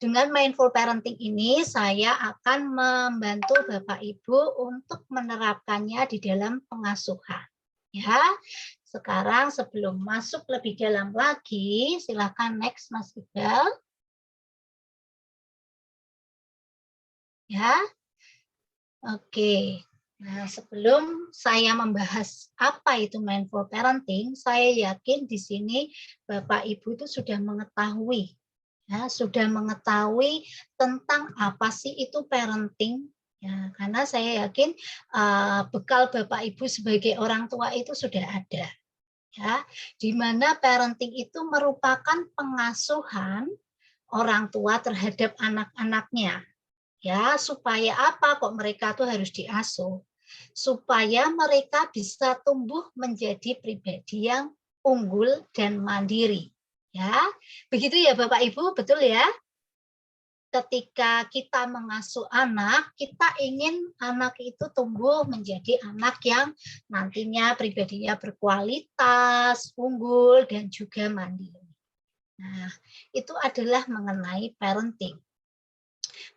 dengan mindful parenting ini saya akan membantu Bapak Ibu untuk menerapkannya di dalam pengasuhan. Ya, sekarang sebelum masuk lebih dalam lagi, silakan next Mas Iqbal. Ya, oke. Nah, sebelum saya membahas apa itu mindful parenting, saya yakin di sini Bapak Ibu itu sudah mengetahui, ya, sudah mengetahui tentang apa sih itu parenting. Ya, karena saya yakin bekal Bapak Ibu sebagai orang tua itu sudah ada, ya, di mana parenting itu merupakan pengasuhan orang tua terhadap anak-anaknya. Ya, supaya apa kok mereka tuh harus diasuh? Supaya mereka bisa tumbuh menjadi pribadi yang unggul dan mandiri. Ya, begitu ya Bapak Ibu, betul ya? Ketika kita mengasuh anak, kita ingin anak itu tumbuh menjadi anak yang nantinya pribadinya berkualitas, unggul, dan juga mandiri. Nah, itu adalah mengenai parenting.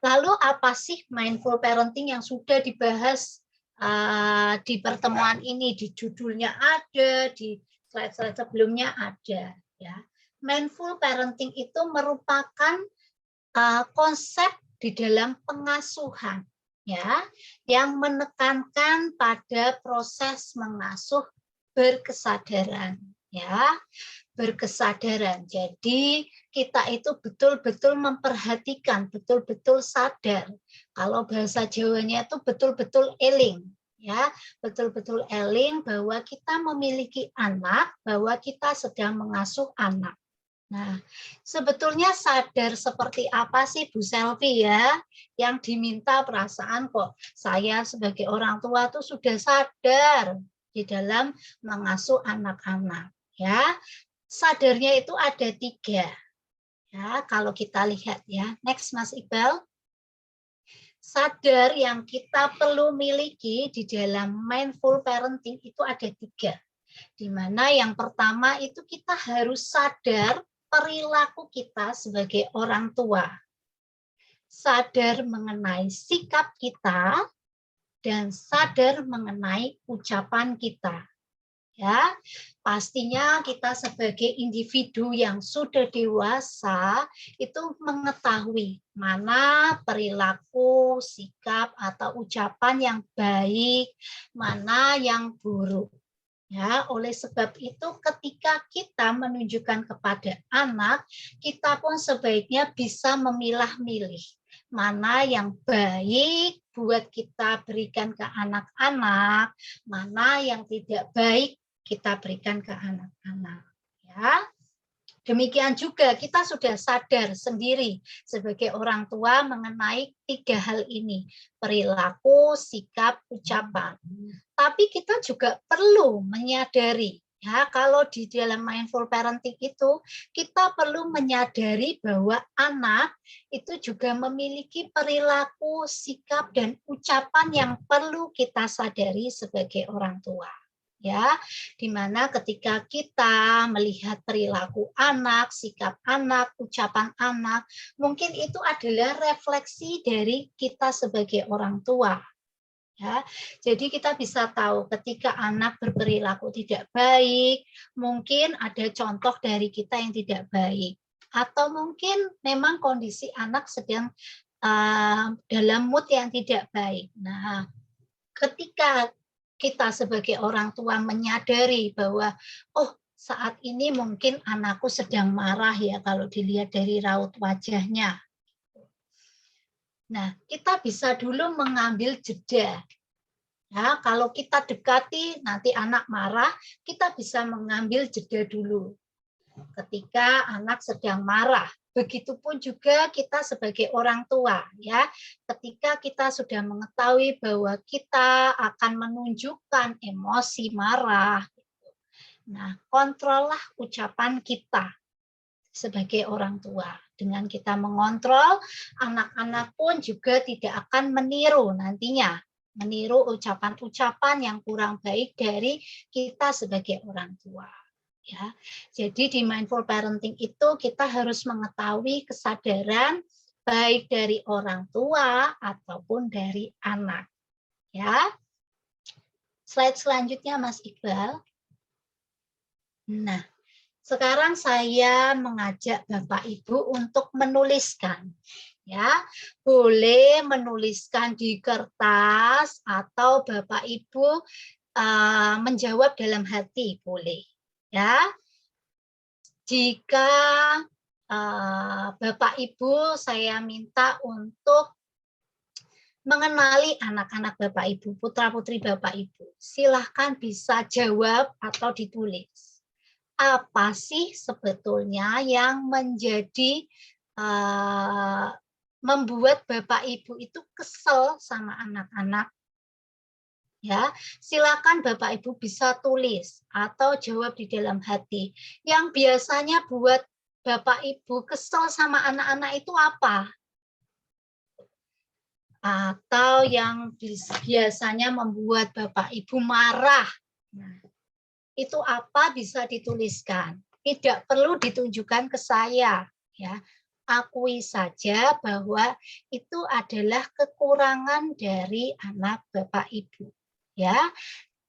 Lalu apa sih mindful parenting yang sudah dibahas di pertemuan ini? Di judulnya ada, di slide-slide sebelumnya ada. Ya, mindful parenting itu merupakan konsep di dalam pengasuhan, ya, yang menekankan pada proses mengasuh berkesadaran, ya, berkesadaran. Jadi kita itu betul-betul memperhatikan, betul-betul sadar. Kalau bahasa Jawanya itu betul-betul eling, ya, betul-betul eling bahwa kita memiliki anak, bahwa kita sedang mengasuh anak. Nah, sebetulnya sadar seperti apa sih Bu Selvi ya, yang diminta perasaan kok saya sebagai orang tua tuh sudah sadar di dalam mengasuh anak-anak, ya. Sadarnya itu ada 3. Ya, kalau kita lihat ya. Next Mas Iqbal. Sadar yang kita perlu miliki di dalam mindful parenting itu ada 3. Di mana yang pertama itu kita harus sadar perilaku kita sebagai orang tua. Sadar mengenai sikap kita dan sadar mengenai ucapan kita. Ya, pastinya kita sebagai individu yang sudah dewasa itu mengetahui mana perilaku, sikap atau ucapan yang baik, mana yang buruk. Ya, oleh sebab itu ketika kita menunjukkan kepada anak, kita pun sebaiknya bisa memilah-milih mana yang baik buat kita berikan ke anak-anak, mana yang tidak baik kita berikan ke anak-anak. Ya. Demikian juga kita sudah sadar sendiri sebagai orang tua mengenai 3 hal ini, perilaku, sikap, ucapan. Tapi kita juga perlu menyadari, ya, kalau di dalam mindful parenting itu kita perlu menyadari bahwa anak itu juga memiliki perilaku, sikap, dan ucapan yang perlu kita sadari sebagai orang tua. Ya, di mana ketika kita melihat perilaku anak, sikap anak, ucapan anak, mungkin itu adalah refleksi dari kita sebagai orang tua. Ya, jadi kita bisa tahu ketika anak berperilaku tidak baik, mungkin ada contoh dari kita yang tidak baik, atau mungkin memang kondisi anak sedang dalam mood yang tidak baik. Nah, ketika kita sebagai orang tua menyadari bahwa saat ini mungkin anakku sedang marah ya kalau dilihat dari raut wajahnya. Nah, kita bisa dulu mengambil jeda. Ya, kalau kita dekati nanti anak marah, kita bisa mengambil jeda dulu. Ketika anak sedang marah, begitupun juga kita sebagai orang tua, ya. Ketika kita sudah mengetahui bahwa kita akan menunjukkan emosi marah, nah, kontrollah ucapan kita sebagai orang tua. Dengan kita mengontrol, anak-anak pun juga tidak akan meniru nantinya, meniru ucapan-ucapan yang kurang baik dari kita sebagai orang tua. Ya, jadi di mindful parenting itu kita harus mengetahui kesadaran baik dari orang tua ataupun dari anak. Ya, slide selanjutnya Mas Iqbal. Nah, sekarang saya mengajak Bapak Ibu untuk menuliskan. Ya, boleh menuliskan di kertas atau Bapak Ibu menjawab dalam hati, boleh. Ya, jika Bapak Ibu saya minta untuk mengenali anak-anak Bapak Ibu, putra-putri Bapak Ibu, silahkan bisa jawab atau ditulis. Apa sih sebetulnya yang menjadi membuat Bapak Ibu itu kesel sama anak-anak, ya, silakan Bapak Ibu bisa tulis atau jawab di dalam hati. Yang biasanya buat Bapak Ibu kesel sama anak-anak itu apa? Atau yang biasanya membuat Bapak Ibu marah. Nah, itu apa bisa dituliskan. Tidak perlu ditunjukkan ke saya, ya. Akui saja bahwa itu adalah kekurangan dari anak Bapak Ibu. Ya,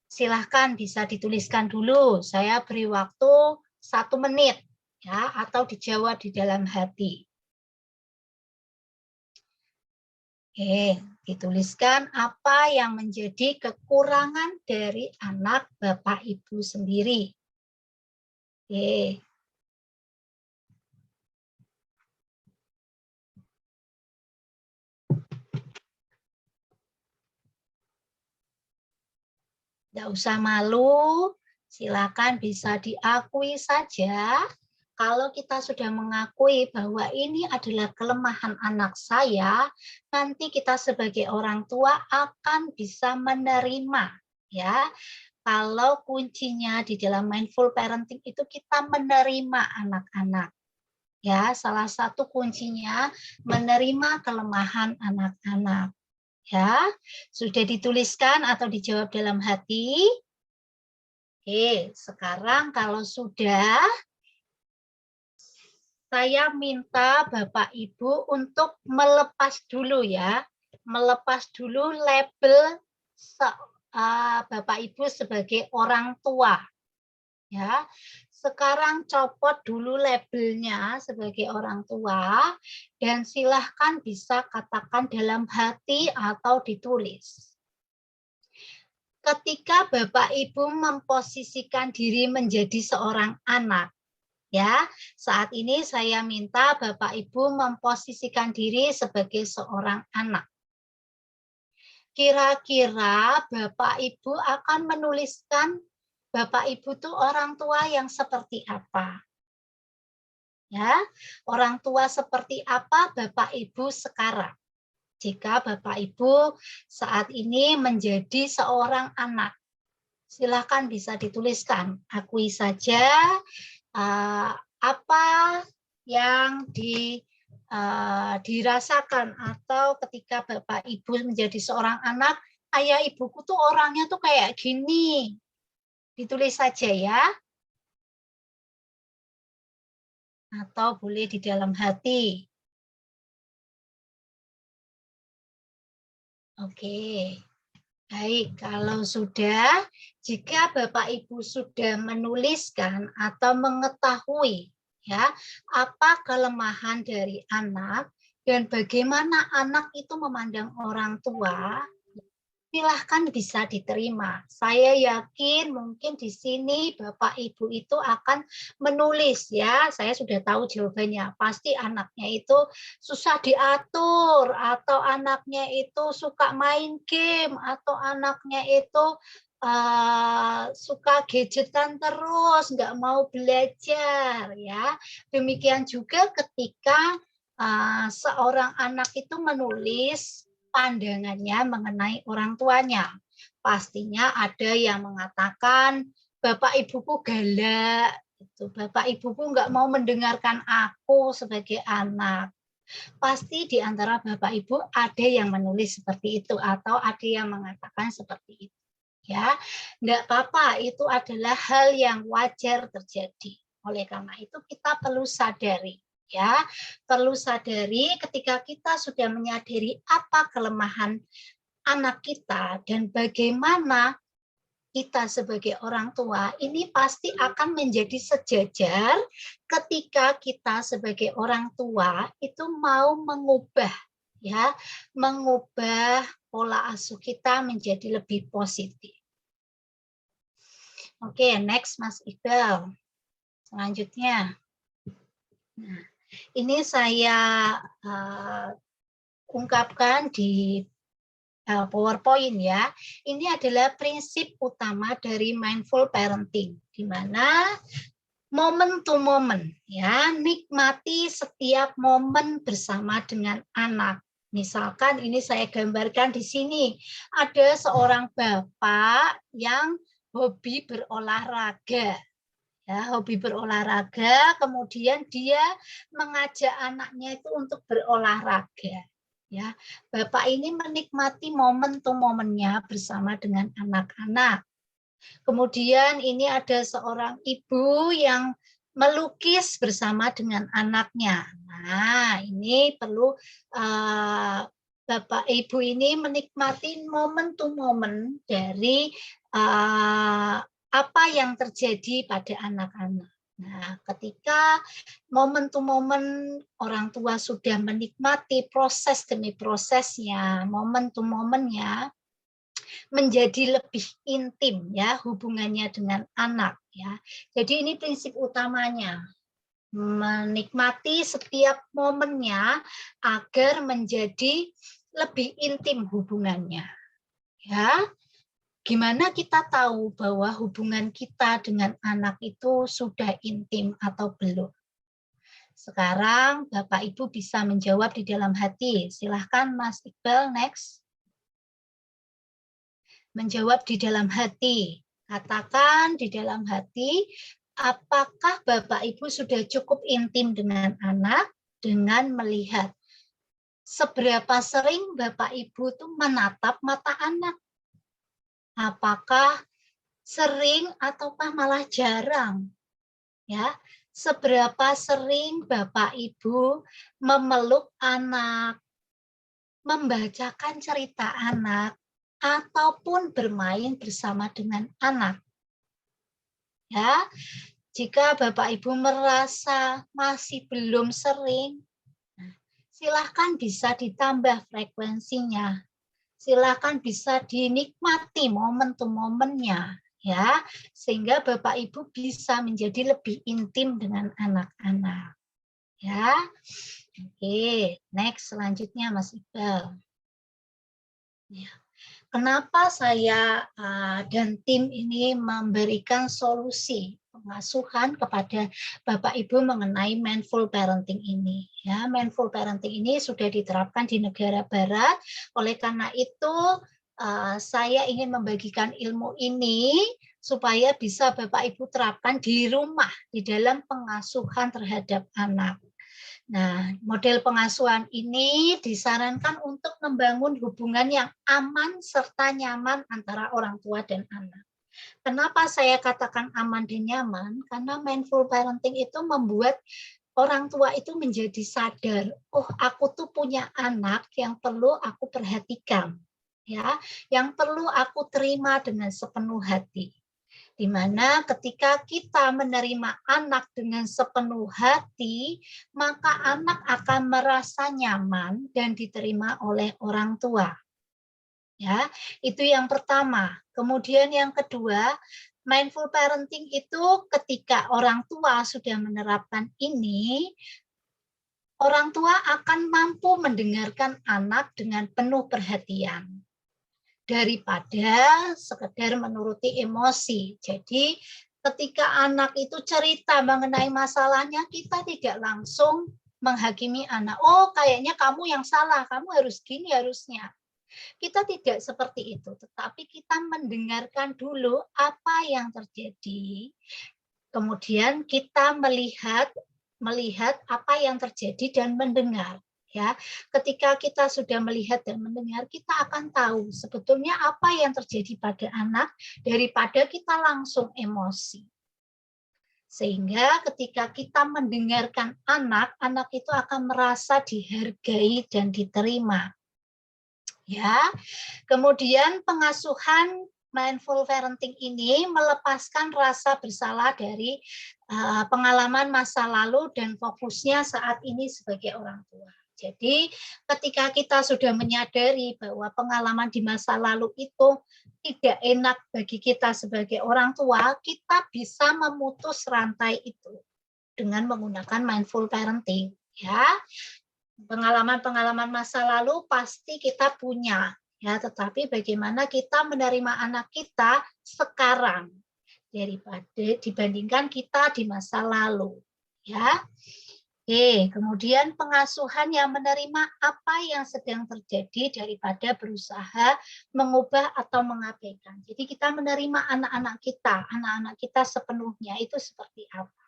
silahkan bisa dituliskan dulu. Saya beri waktu 1 menit, ya, atau dijawab di dalam hati. Oke, dituliskan apa yang menjadi kekurangan dari anak Bapak Ibu sendiri. Oke. Tidak usah malu, silakan bisa diakui saja. Kalau kita sudah mengakui bahwa ini adalah kelemahan anak saya, nanti kita sebagai orang tua akan bisa menerima, ya. Kalau kuncinya di dalam mindful parenting itu kita menerima anak-anak. Ya, salah satu kuncinya menerima kelemahan anak-anak. Ya, sudah dituliskan atau dijawab dalam hati? Oke, sekarang kalau sudah, saya minta Bapak Ibu untuk melepas dulu ya, melepas dulu label Bapak Ibu sebagai orang tua. Ya, sekarang copot dulu labelnya sebagai orang tua dan silahkan bisa katakan dalam hati atau ditulis. Ketika Bapak Ibu memposisikan diri menjadi seorang anak, ya, saat ini saya minta Bapak Ibu memposisikan diri sebagai seorang anak. Kira-kira Bapak Ibu akan menuliskan Bapak Ibu tuh orang tua yang seperti apa? Ya, orang tua seperti apa Bapak Ibu sekarang? Jika Bapak Ibu saat ini menjadi seorang anak, silakan bisa dituliskan. Akui saja apa yang dirasakan atau ketika Bapak Ibu menjadi seorang anak, ayah ibuku tuh orangnya tuh kayak gini. Ditulis saja ya. Atau boleh di dalam hati. Oke. Baik, kalau sudah, jika Bapak Ibu sudah menuliskan atau mengetahui ya, apa kelemahan dari anak dan bagaimana anak itu memandang orang tua, silahkan bisa diterima. Saya yakin mungkin di sini Bapak Ibu itu akan menulis ya. Saya sudah tahu jawabannya. Pasti anaknya itu susah diatur, atau anaknya itu suka main game, atau anaknya itu suka gadgetan terus, nggak mau belajar ya. Demikian juga ketika seorang anak itu menulis pandangannya mengenai orang tuanya. Pastinya ada yang mengatakan, Bapak Ibuku galak, Bapak Ibuku nggak mau mendengarkan aku sebagai anak. Pasti di antara Bapak Ibu ada yang menulis seperti itu atau ada yang mengatakan seperti itu. Ya, nggak apa-apa, itu adalah hal yang wajar terjadi. Oleh karena itu kita perlu sadari. Ya, perlu sadari ketika kita sudah menyadari apa kelemahan anak kita dan bagaimana kita sebagai orang tua, ini pasti akan menjadi sejajar ketika kita sebagai orang tua itu mau mengubah ya, mengubah pola asuh kita menjadi lebih positif. Oke, next Mas Iqbal. Selanjutnya. Nah, ini saya ungkapkan di PowerPoint ya. Ini adalah prinsip utama dari mindful parenting, di mana Moment to moment, ya, nikmati setiap momen bersama dengan anak. Misalkan ini saya gambarkan di sini, ada seorang bapak yang hobi berolahraga. Ya, hobi berolahraga, kemudian dia mengajak anaknya itu untuk berolahraga. Ya, bapak ini menikmati momen to momennya bersama dengan anak-anak. Kemudian ini ada seorang ibu yang melukis bersama dengan anaknya. Nah, ini perlu Bapak Ibu ini menikmati momen to momen dari apa yang terjadi pada anak-anak. Nah, ketika momen to momen orang tua sudah menikmati proses demi prosesnya, momen to momennya, menjadi lebih intim ya hubungannya dengan anak ya. Jadi ini prinsip utamanya, menikmati setiap momennya agar menjadi lebih intim hubungannya. Ya. Gimana kita tahu bahwa hubungan kita dengan anak itu sudah intim atau belum? Sekarang Bapak Ibu bisa menjawab di dalam hati. Silahkan Mas Iqbal, next. Menjawab di dalam hati. Katakan di dalam hati, apakah Bapak Ibu sudah cukup intim dengan anak dengan melihat seberapa sering Bapak Ibu tuh menatap mata anak? Apakah sering ataukah malah jarang? Ya, seberapa sering Bapak Ibu memeluk anak, membacakan cerita anak, ataupun bermain bersama dengan anak. Ya, jika Bapak Ibu merasa masih belum sering, silahkan bisa ditambah frekuensinya. Silahkan bisa dinikmati momen to momennya, ya, sehingga Bapak Ibu bisa menjadi lebih intim dengan anak-anak. Ya, oke, next selanjutnya Mas Iqbal. Ya. Kenapa saya dan tim ini memberikan solusi pengasuhan kepada Bapak Ibu mengenai mindful parenting ini? Ya, mindful parenting ini sudah diterapkan di negara Barat. Oleh karena itu, saya ingin membagikan ilmu ini supaya bisa Bapak Ibu terapkan di rumah di dalam pengasuhan terhadap anak. Nah, model pengasuhan ini disarankan untuk membangun hubungan yang aman serta nyaman antara orang tua dan anak. Kenapa saya katakan aman dan nyaman? Karena mindful parenting itu membuat orang tua itu menjadi sadar, oh aku tuh punya anak yang perlu aku perhatikan, ya, yang perlu aku terima dengan sepenuh hati. Di mana ketika kita menerima anak dengan sepenuh hati, maka anak akan merasa nyaman dan diterima oleh orang tua. Ya, itu yang pertama. Kemudian yang kedua, mindful parenting itu ketika orang tua sudah menerapkan ini, orang tua akan mampu mendengarkan anak dengan penuh perhatian daripada sekedar menuruti emosi. Jadi ketika anak itu cerita mengenai masalahnya, kita tidak langsung menghakimi anak. Oh, kayaknya kamu yang salah, kamu harus gini harusnya. Kita tidak seperti itu, tetapi kita mendengarkan dulu apa yang terjadi. Kemudian kita melihat apa yang terjadi dan mendengar. Ya, ketika kita sudah melihat dan mendengar, kita akan tahu sebetulnya apa yang terjadi pada anak daripada kita langsung emosi. Sehingga ketika kita mendengarkan anak, anak itu akan merasa dihargai dan diterima. Ya, kemudian pengasuhan mindful parenting ini melepaskan rasa bersalah dari pengalaman masa lalu dan fokusnya saat ini sebagai orang tua. Jadi ketika kita sudah menyadari bahwa pengalaman di masa lalu itu tidak enak bagi kita sebagai orang tua, kita bisa memutus rantai itu dengan menggunakan mindful parenting. Ya, pengalaman-pengalaman masa lalu pasti kita punya, ya, tetapi bagaimana kita menerima anak kita sekarang dibandingkan kita di masa lalu, ya. Oke, kemudian pengasuhan yang menerima apa yang sedang terjadi daripada berusaha mengubah atau mengabaikan. Jadi kita menerima anak-anak kita sepenuhnya itu seperti apa.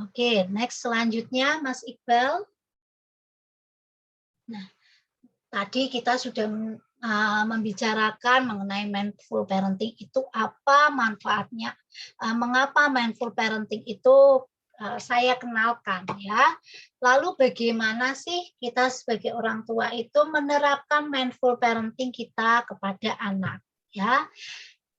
Oke, next selanjutnya Mas Iqbal. Nah, tadi kita sudah membicarakan mengenai mindful parenting itu apa manfaatnya, mengapa mindful parenting itu saya kenalkan ya. Lalu bagaimana sih kita sebagai orang tua itu menerapkan mindful parenting kita kepada anak ya.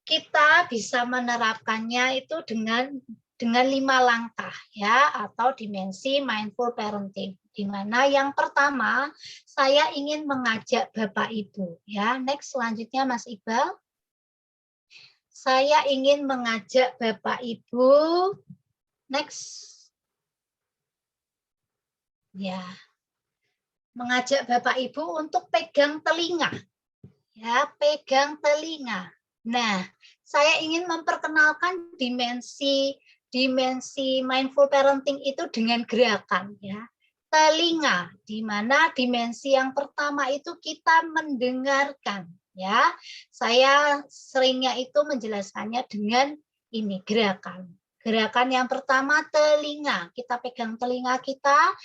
Kita bisa menerapkannya itu dengan 5 langkah ya atau dimensi mindful parenting. Di mana yang pertama saya ingin mengajak Bapak Ibu ya. Next selanjutnya Mas Iqbal. Saya ingin mengajak Bapak Ibu next. Ya. Mengajak Bapak Ibu untuk pegang telinga. Ya, pegang telinga. Nah, saya ingin memperkenalkan dimensi mindful parenting itu dengan gerakan ya. Telinga, di mana dimensi yang pertama itu kita mendengarkan ya. Saya seringnya itu menjelaskannya dengan ini gerakan. Gerakan yang pertama telinga, kita pegang telinga kita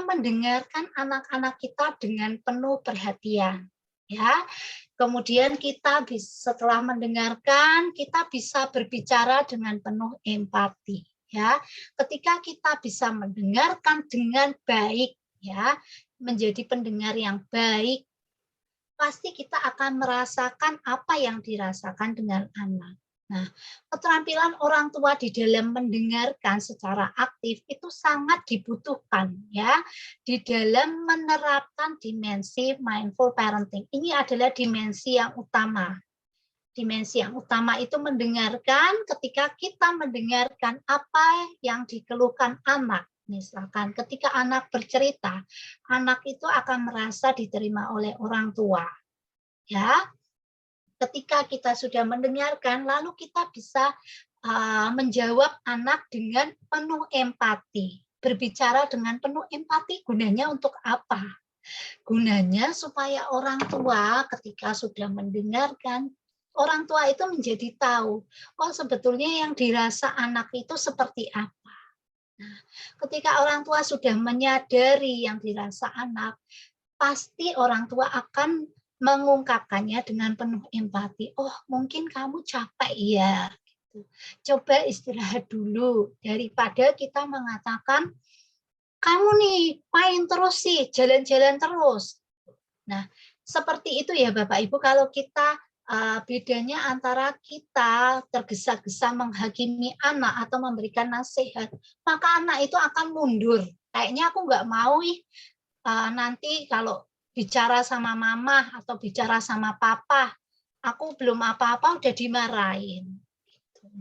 mendengarkan anak-anak kita dengan penuh perhatian. Ya, kemudian kita setelah mendengarkan, kita bisa berbicara dengan penuh empati. Ya, ketika kita bisa mendengarkan dengan baik, ya, menjadi pendengar yang baik, pasti kita akan merasakan apa yang dirasakan dengan anak. Nah, keterampilan orang tua di dalam mendengarkan secara aktif itu sangat dibutuhkan ya di dalam menerapkan dimensi mindful parenting. Ini adalah dimensi yang utama. Dimensi yang utama itu mendengarkan ketika kita mendengarkan apa yang dikeluhkan anak. Misalkan ketika anak bercerita, anak itu akan merasa diterima oleh orang tua. Ya. Ketika kita sudah mendengarkan, lalu kita bisa menjawab anak dengan penuh empati. Berbicara dengan penuh empati, gunanya untuk apa? Gunanya supaya orang tua ketika sudah mendengarkan, orang tua itu menjadi tahu, oh sebetulnya yang dirasa anak itu seperti apa. Nah, ketika orang tua sudah menyadari yang dirasa anak, pasti orang tua akan mengungkapkannya dengan penuh empati. Oh, mungkin kamu capek ya. Coba istirahat dulu daripada kita mengatakan kamu nih main terus sih, jalan-jalan terus. Nah, seperti itu ya Bapak Ibu kalau kita bedanya antara kita tergesa-gesa menghakimi anak atau memberikan nasihat, maka anak itu akan mundur. Kayaknya aku nggak mau nanti kalau bicara sama mama atau bicara sama papa, aku belum apa-apa udah dimarahin.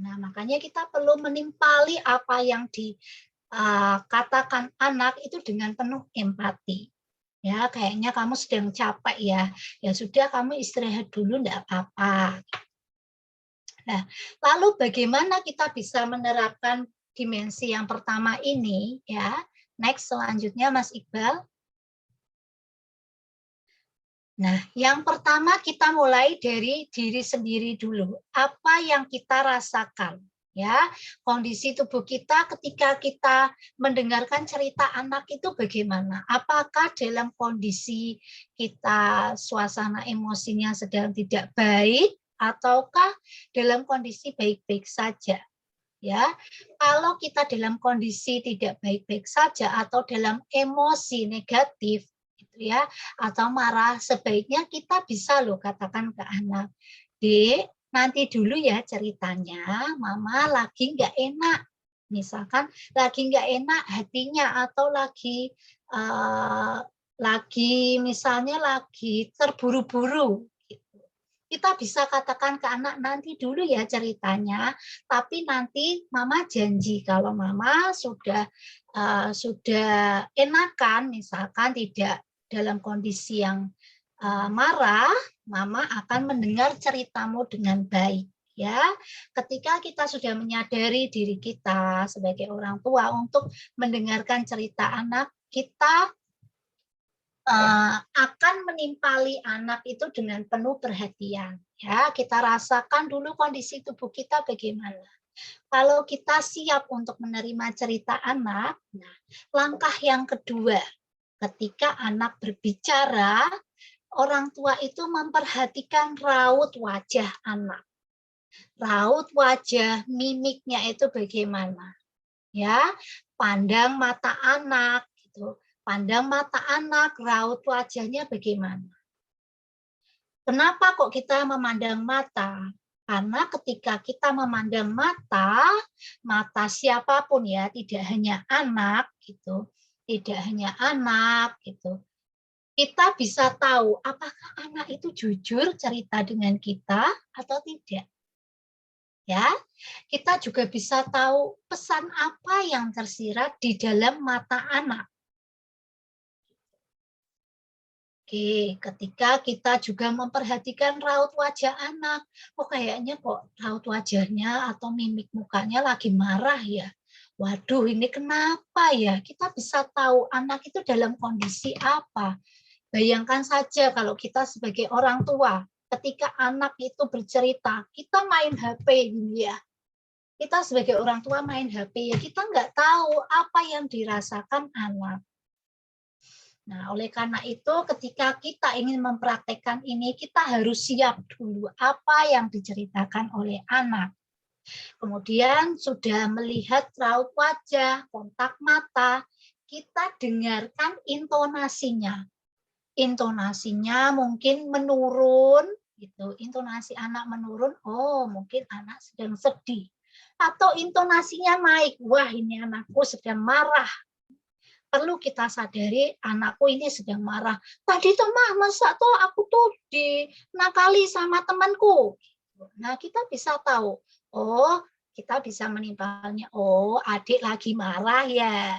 Nah, makanya kita perlu menimpali apa yang dikatakan anak itu dengan penuh empati. Ya, kayaknya kamu sedang capek ya. Ya sudah, kamu istirahat dulu, enggak apa-apa. Nah, lalu bagaimana kita bisa menerapkan dimensi yang pertama ini? Ya, next selanjutnya Mas Iqbal. Nah, yang pertama kita mulai dari diri sendiri dulu. Apa yang kita rasakan? Ya, kondisi tubuh kita ketika kita mendengarkan cerita anak itu bagaimana? Apakah dalam kondisi kita suasana emosinya sedang tidak baik ataukah dalam kondisi baik-baik saja? Ya, kalau kita dalam kondisi tidak baik-baik saja atau dalam emosi negatif ya atau marah, sebaiknya kita bisa loh katakan ke anak, Dek, nanti dulu ya ceritanya, Mama lagi nggak enak, misalkan lagi nggak enak hatinya atau lagi misalnya lagi terburu-buru. Kita bisa katakan ke anak nanti dulu ya ceritanya, tapi nanti Mama janji kalau Mama sudah enakan, misalkan tidak dalam kondisi yang marah, Mama akan mendengar ceritamu dengan baik. Ya, ketika kita sudah menyadari diri kita sebagai orang tua untuk mendengarkan cerita anak, kita akan menimpali anak itu dengan penuh perhatian. Ya, kita rasakan dulu kondisi tubuh kita bagaimana. Kalau kita siap untuk menerima cerita anak, nah, langkah yang kedua, ketika anak berbicara, orang tua itu memperhatikan raut wajah anak. Raut wajah, mimiknya itu bagaimana. Ya, pandang mata anak gitu. Pandang mata anak, raut wajahnya bagaimana. Kenapa kok kita memandang mata? Karena ketika kita memandang mata, mata siapapun ya, tidak hanya anak gitu, tidak hanya anak gitu. Kita bisa tahu apakah anak itu jujur cerita dengan kita atau tidak. Ya, kita juga bisa tahu pesan apa yang tersirat di dalam mata anak. Oke, ketika kita juga memperhatikan raut wajah anak, kayaknya kok raut wajahnya atau mimik mukanya lagi marah ya. Waduh, ini kenapa ya? Kita bisa tahu anak itu dalam kondisi apa. Bayangkan saja kalau kita sebagai orang tua, ketika anak itu bercerita, kita main HP ya. Kita sebagai orang tua main HP ya, kita nggak tahu apa yang dirasakan anak. Nah, oleh karena itu ketika kita ingin mempraktekkan ini, kita harus siap dulu apa yang diceritakan oleh anak. Kemudian sudah melihat raut wajah, kontak mata, kita dengarkan intonasinya. Intonasinya mungkin menurun, gitu. Intonasi anak menurun, oh mungkin anak sedang sedih. Atau intonasinya naik, wah ini anakku sedang marah. Perlu kita sadari anakku ini sedang marah. Tadi tuh mah masa tuh aku tuh dinakali sama temanku. Nah kita bisa tahu, oh kita bisa menimpalnya, oh adik lagi marah ya.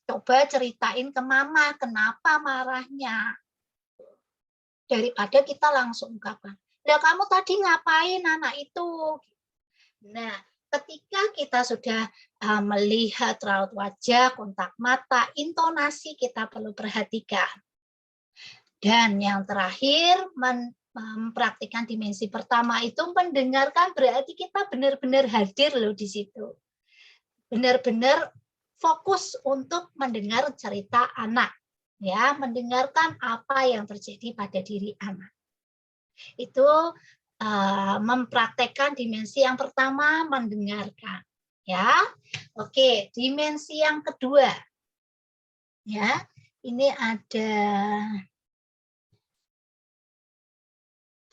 Coba ceritain ke mama kenapa marahnya. Daripada kita langsung ungkapkan, "Lah kamu tadi ngapain anak itu?" Nah, ketika kita sudah melihat raut wajah, kontak mata, intonasi kita perlu perhatikan. Dan yang terakhir, mempraktikkan dimensi pertama itu mendengarkan, berarti kita benar-benar hadir loh di situ. Benar-benar fokus untuk mendengar cerita anak. Ya, mendengarkan apa yang terjadi pada diri anak. Itu mempraktekkan dimensi yang pertama, mendengarkan. Ya, oke. Dimensi yang kedua, ya, ini ada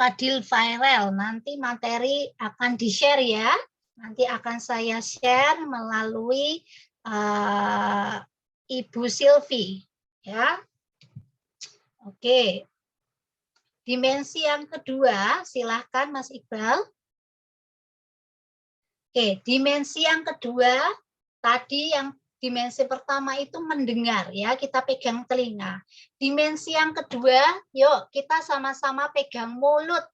Fadil Viral. Nanti materi akan di-share ya. Nanti akan saya share melalui Ibu Silvi. Ya, oke. Dimensi yang kedua, silahkan Mas Iqbal. Oke, dimensi yang kedua, tadi yang dimensi pertama itu mendengar ya, kita pegang telinga. Dimensi yang kedua, yuk kita sama-sama pegang mulut.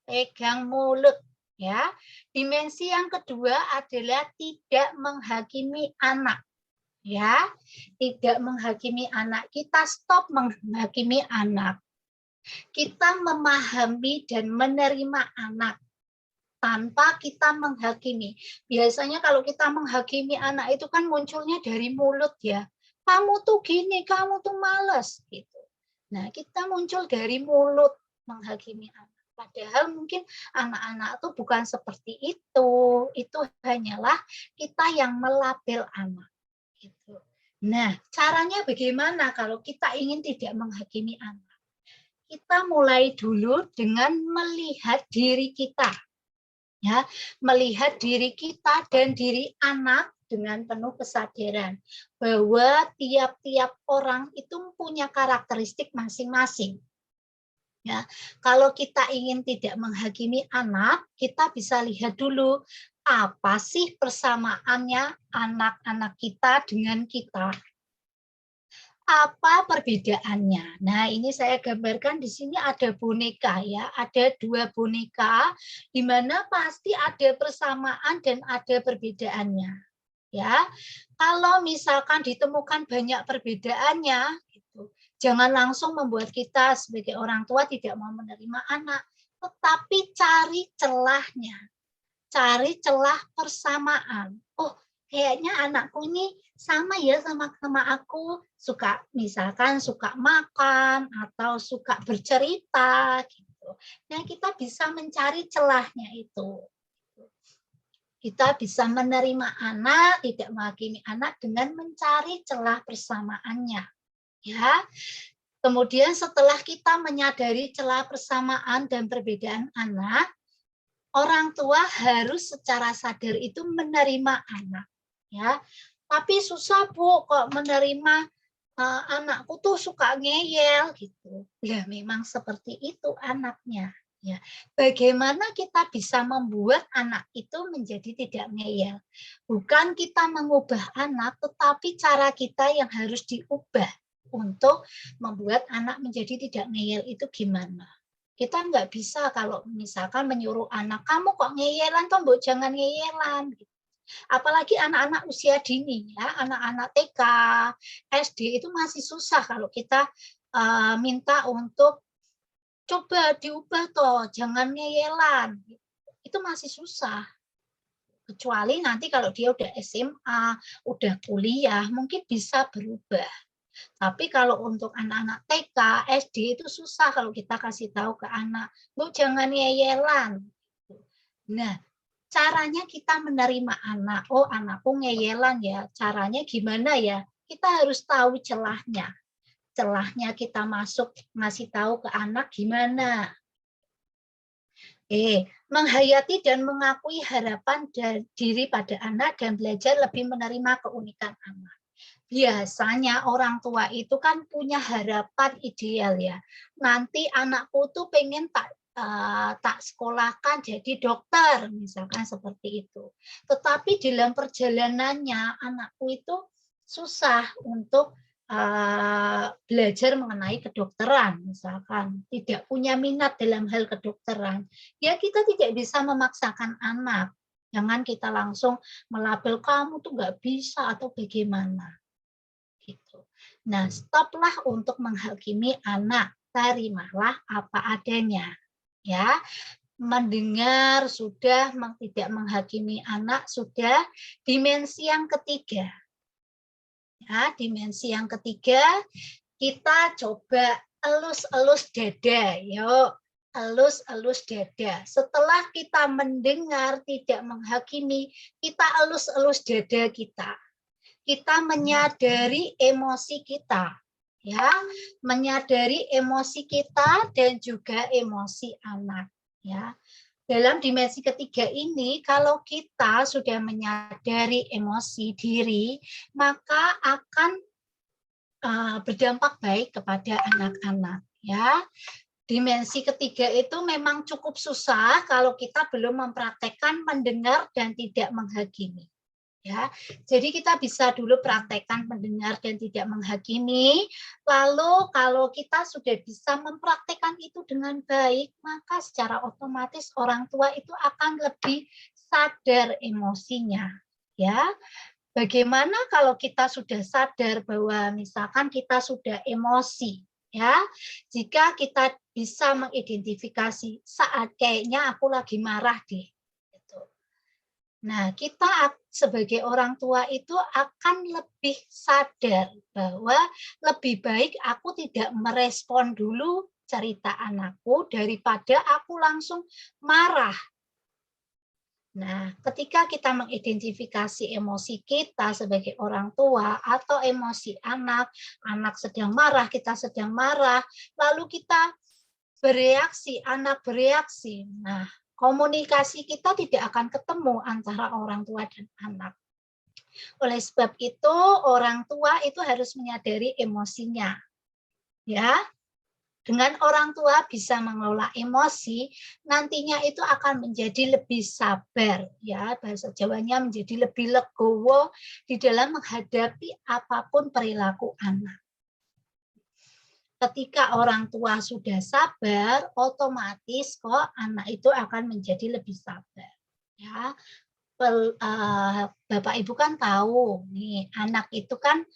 Pegang mulut ya. Dimensi yang kedua adalah tidak menghakimi anak. Ya, tidak menghakimi anak. Kita stop menghakimi anak. Kita memahami dan menerima anak tanpa kita menghakimi. Biasanya kalau kita menghakimi anak itu kan munculnya dari mulut ya. Kamu tuh gini, kamu tuh malas gitu. Nah, kita muncul dari mulut menghakimi anak. Padahal mungkin anak-anak tuh bukan seperti itu. Itu hanyalah kita yang melabel anak. Gitu. Nah, caranya bagaimana kalau kita ingin tidak menghakimi anak? Kita mulai dulu dengan melihat diri kita. Ya, melihat diri kita dan diri anak dengan penuh kesadaran bahwa tiap-tiap orang itu punya karakteristik masing-masing. Ya, kalau kita ingin tidak menghakimi anak, kita bisa lihat dulu apa sih persamaannya anak-anak kita dengan kita. apa perbedaannya? Nah, ini saya gambarkan di sini ada boneka ya, ada 2 boneka di mana pasti ada persamaan dan ada perbedaannya. Ya. Kalau misalkan ditemukan banyak perbedaannya gitu, jangan langsung membuat kita sebagai orang tua tidak mau menerima anak, tetapi cari celahnya. Cari celah persamaan. Oh, kayaknya anakku ini sama ya sama aku, suka misalkan suka makan atau suka bercerita gitu. Nah, kita bisa mencari celahnya itu. Kita bisa menerima anak, tidak menghakimi anak dengan mencari celah persamaannya. Ya. Kemudian setelah kita menyadari celah persamaan dan perbedaan anak, orang tua harus secara sadar itu menerima anak, ya. Tapi susah Bu, kok menerima anakku tuh suka ngeyel gitu. Ya memang seperti itu anaknya. Ya, bagaimana kita bisa membuat anak itu menjadi tidak ngeyel? Bukan kita mengubah anak, tetapi cara kita yang harus diubah untuk membuat anak menjadi tidak ngeyel itu gimana? Kita nggak bisa kalau misalkan menyuruh anak, kamu kok ngeyelan, toh jangan ngeyelan. Apalagi anak-anak usia dini, ya, anak-anak TK, SD itu masih susah kalau kita minta untuk coba diubah toh, jangan ngeyelan. Itu masih susah. Kecuali nanti kalau dia udah SMA, udah kuliah, mungkin bisa berubah. Tapi kalau untuk anak-anak TK, SD itu susah kalau kita kasih tahu ke anak, Bu jangan ngeyelan. Nah, caranya kita menerima anak. Oh, anakku ngeyelan ya. Caranya gimana ya? Kita harus tahu celahnya. Celahnya kita masuk ngasih tahu ke anak gimana. Menghayati dan mengakui harapan diri pada anak dan belajar lebih menerima keunikan anak. Biasanya orang tua itu kan punya harapan ideal ya. Nanti anakku tuh pengen tak sekolahkan jadi dokter, misalkan seperti itu. Tetapi dalam perjalanannya anakku itu susah untuk belajar mengenai kedokteran, misalkan tidak punya minat dalam hal kedokteran. Ya kita tidak bisa memaksakan anak. Jangan kita langsung melabel kamu tuh nggak bisa atau bagaimana. Gitu. Nah, stoplah untuk menghakimi anak, terimalah apa adanya. Ya, mendengar sudah, tidak menghakimi anak sudah. Dimensi yang ketiga. Ya, dimensi yang ketiga, kita coba elus-elus dada, yuk. Elus-elus dada. Setelah kita mendengar, tidak menghakimi, kita elus-elus dada kita. Kita menyadari emosi kita, ya, menyadari emosi kita dan juga emosi anak, ya. Dalam dimensi ketiga ini, kalau kita sudah menyadari emosi diri, maka akan berdampak baik kepada anak-anak, ya. Dimensi ketiga itu memang cukup susah kalau kita belum mempraktekkan mendengar dan tidak menghakimi. Ya, jadi kita bisa dulu praktekkan mendengar dan tidak menghakimi. Lalu kalau kita sudah bisa mempraktekkan itu dengan baik, maka secara otomatis orang tua itu akan lebih sadar emosinya. Ya, bagaimana kalau kita sudah sadar bahwa misalkan kita sudah emosi, ya, jika kita bisa mengidentifikasi saat kayaknya aku lagi marah deh. Nah, kita sebagai orang tua itu akan lebih sadar bahwa lebih baik aku tidak merespon dulu cerita anakku daripada aku langsung marah. Nah, ketika kita mengidentifikasi emosi kita sebagai orang tua atau emosi anak, anak sedang marah, kita sedang marah, lalu kita bereaksi, anak bereaksi. Nah, komunikasi kita tidak akan ketemu antara orang tua dan anak. Oleh sebab itu, orang tua itu harus menyadari emosinya. Ya, dengan orang tua bisa mengelola emosi, nantinya itu akan menjadi lebih sabar. Ya, bahasa Jawanya menjadi lebih legowo di dalam menghadapi apapun perilaku anak. ketika orang tua sudah sabar, otomatis kok anak itu akan menjadi lebih sabar. Ya, Bapak Ibu kan tahu nih, anak itu kan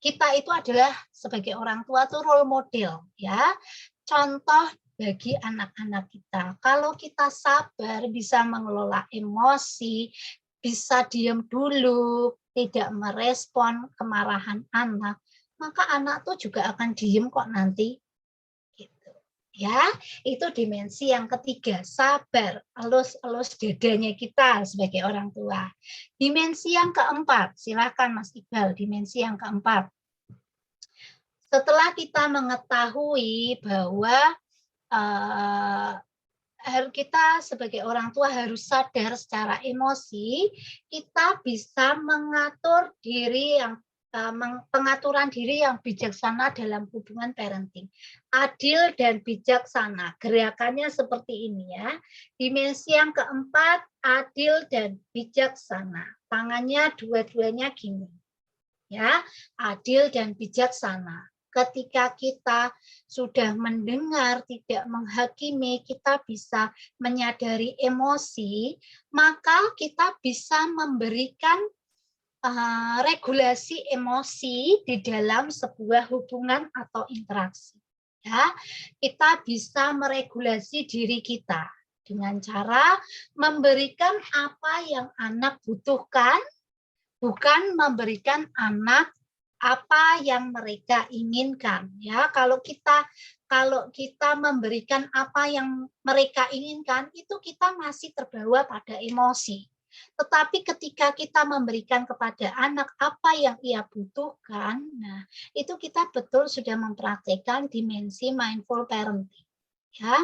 kita itu adalah sebagai orang tua tuh role model, ya, contoh bagi anak-anak kita. Kalau kita sabar, bisa mengelola emosi, bisa diam dulu, tidak merespon kemarahan anak, maka anak tuh juga akan diem kok nanti. Gitu. Ya, itu dimensi yang ketiga, sabar, elus-elus dadanya kita sebagai orang tua. Dimensi yang keempat, silakan Mas Iqbal, dimensi yang keempat. Setelah kita mengetahui bahwa kita sebagai orang tua harus sadar secara emosi, kita bisa mengatur diri yang pengaturan diri yang bijaksana dalam hubungan parenting. Adil dan bijaksana. Gerakannya seperti ini ya. Dimensi yang keempat, adil dan bijaksana. Tangannya dua-duanya gini. Ya, adil dan bijaksana. Ketika kita sudah mendengar, tidak menghakimi, kita bisa menyadari emosi, maka kita bisa memberikan regulasi emosi di dalam sebuah hubungan atau interaksi. Ya, kita bisa meregulasi diri kita dengan cara memberikan apa yang anak butuhkan, bukan memberikan anak apa yang mereka inginkan. Ya, kalau kita memberikan apa yang mereka inginkan, itu kita masih terbawa pada emosi. Tetapi ketika kita memberikan kepada anak apa yang ia butuhkan, nah itu kita betul sudah mempraktikkan dimensi mindful parenting. Ya.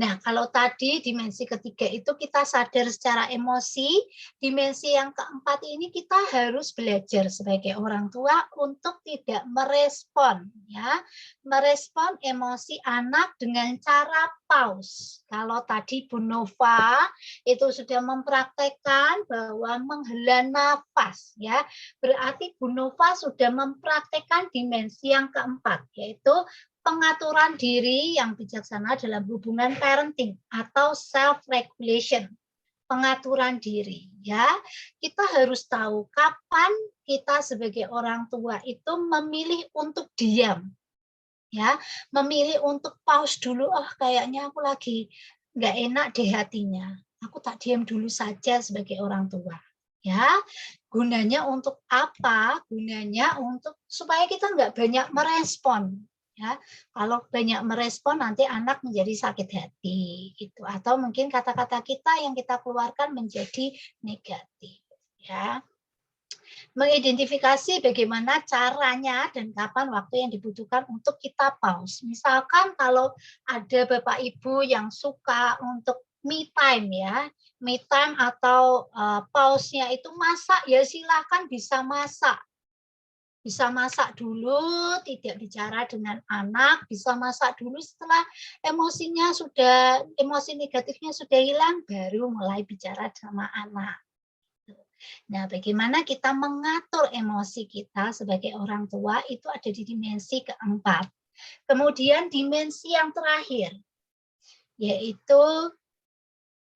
Nah, kalau tadi dimensi ketiga itu kita sadar secara emosi, dimensi yang keempat ini kita harus belajar sebagai orang tua untuk tidak merespon, ya, merespon emosi anak dengan cara pause. Kalau tadi Bu Nova itu sudah mempraktekkan bahwa menghela nafas, ya, berarti Bu Nova sudah mempraktekkan dimensi yang keempat, yaitu pengaturan diri yang bijaksana dalam hubungan parenting atau self-regulation, pengaturan diri. Ya, kita harus tahu kapan kita sebagai orang tua itu memilih untuk diam, ya, memilih untuk pause dulu. Oh, kayaknya aku lagi nggak enak deh hatinya. Aku tak diam dulu saja sebagai orang tua. Ya, gunanya untuk apa? Gunanya untuk supaya kita nggak banyak merespon. Ya, kalau banyak merespon nanti anak menjadi sakit hati gitu, atau mungkin kata-kata kita yang kita keluarkan menjadi negatif. Ya, mengidentifikasi bagaimana caranya dan kapan waktu yang dibutuhkan untuk kita pause. Misalkan kalau ada Bapak Ibu yang suka untuk me time, ya, me time atau pause-nya itu masak, ya silakan bisa masak. Bisa masak dulu, tidak bicara dengan anak, bisa masak dulu setelah emosi negatifnya sudah hilang, baru mulai bicara sama anak. Nah, bagaimana kita mengatur emosi kita sebagai orang tua itu ada di dimensi keempat. Kemudian dimensi yang terakhir, yaitu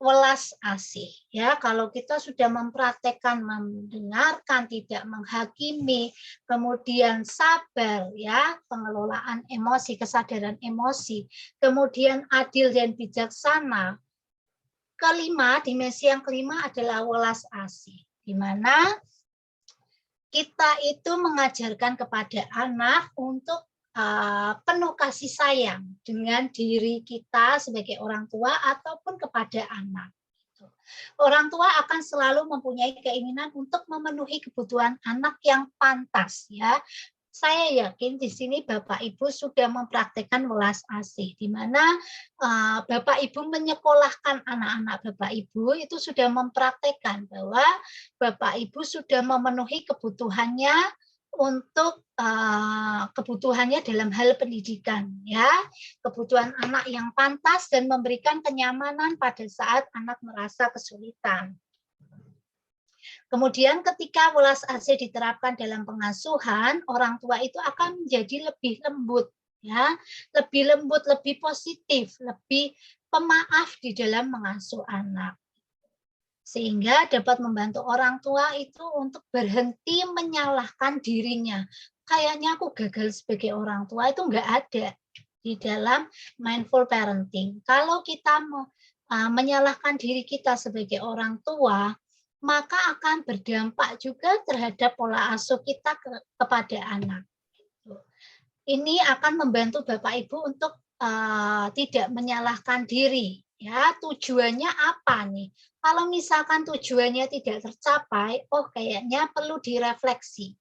welas asih. Ya, kalau kita sudah mempraktekkan mendengarkan, tidak menghakimi, kemudian sabar, ya, pengelolaan emosi, kesadaran emosi, kemudian adil dan bijaksana. Kelima, dimensi yang kelima adalah welas asih, di mana kita itu mengajarkan kepada anak untuk penuh kasih sayang dengan diri kita sebagai orang tua ataupun kepada anak. Orang tua akan selalu mempunyai keinginan untuk memenuhi kebutuhan anak yang pantas, ya. Saya yakin di sini Bapak Ibu sudah mempraktekkan welas asih, di mana Bapak Ibu menyekolahkan anak-anak Bapak Ibu itu sudah mempraktekkan bahwa Bapak Ibu sudah memenuhi kebutuhannya untuk kebutuhannya dalam hal pendidikan, ya, kebutuhan anak yang pantas dan memberikan kenyamanan pada saat anak merasa kesulitan. Kemudian ketika welas asih diterapkan dalam pengasuhan, orang tua itu akan menjadi lebih lembut, ya, lebih lembut, lebih positif, lebih pemaaf di dalam mengasuh anak. Sehingga dapat membantu orang tua itu untuk berhenti menyalahkan dirinya. Kayaknya aku gagal sebagai orang tua, itu enggak ada di dalam mindful parenting. Kalau kita menyalahkan diri kita sebagai orang tua, maka akan berdampak juga terhadap pola asuh kita kepada anak. Ini akan membantu Bapak Ibu untuk tidak menyalahkan diri. Ya, tujuannya apa nih? Kalau misalkan tujuannya tidak tercapai, oh kayaknya perlu direfleksi.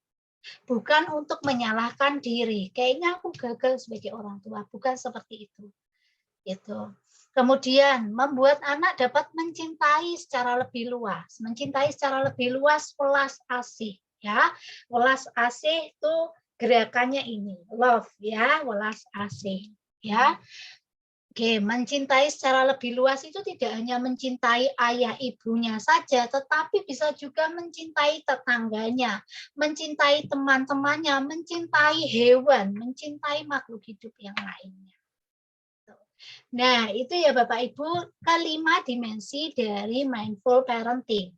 Bukan untuk menyalahkan diri. Kayaknya aku gagal sebagai orang tua, bukan seperti itu. Gitu. Kemudian membuat anak dapat mencintai secara lebih luas. Mencintai secara lebih luas welas asih, ya. Welas asih itu gerakannya ini, love, ya, welas asih, ya. Oke, mencintai secara lebih luas itu tidak hanya mencintai ayah ibunya saja, tetapi bisa juga mencintai tetangganya, mencintai teman-temannya, mencintai hewan, mencintai makhluk hidup yang lainnya. Nah, itu ya Bapak Ibu, kelima dimensi dari mindful parenting.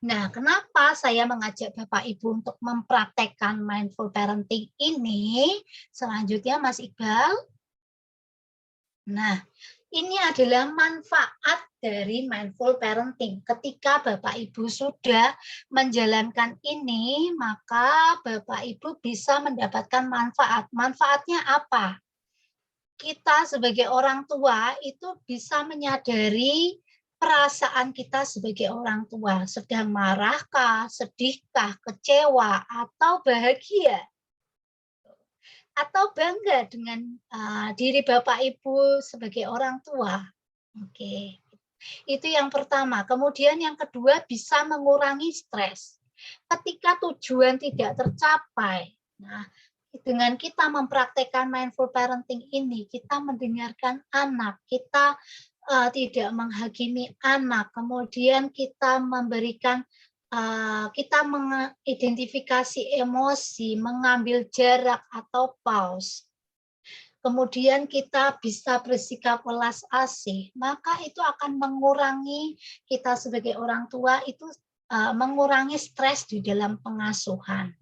Nah, kenapa saya mengajak Bapak Ibu untuk mempraktekkan mindful parenting ini? Selanjutnya Mas Iqbal. Nah, ini adalah manfaat dari mindful parenting. Ketika Bapak Ibu sudah menjalankan ini, maka Bapak Ibu bisa mendapatkan manfaat. Manfaatnya apa? Kita sebagai orang tua itu bisa menyadari perasaan kita sebagai orang tua. Sedang marahkah, sedihkah, kecewa, atau bahagia? Atau bangga dengan diri Bapak Ibu sebagai orang tua. Oke. Itu yang pertama. Kemudian yang kedua, bisa mengurangi stres. Ketika tujuan tidak tercapai, nah, dengan kita mempraktekkan mindful parenting ini, kita mendengarkan anak, kita tidak menghakimi anak, kemudian kita memberikan, kita mengidentifikasi emosi, mengambil jarak atau pause. Kemudian kita bisa bersikap welas asih, maka itu akan mengurangi kita sebagai orang tua itu mengurangi stres di dalam pengasuhan.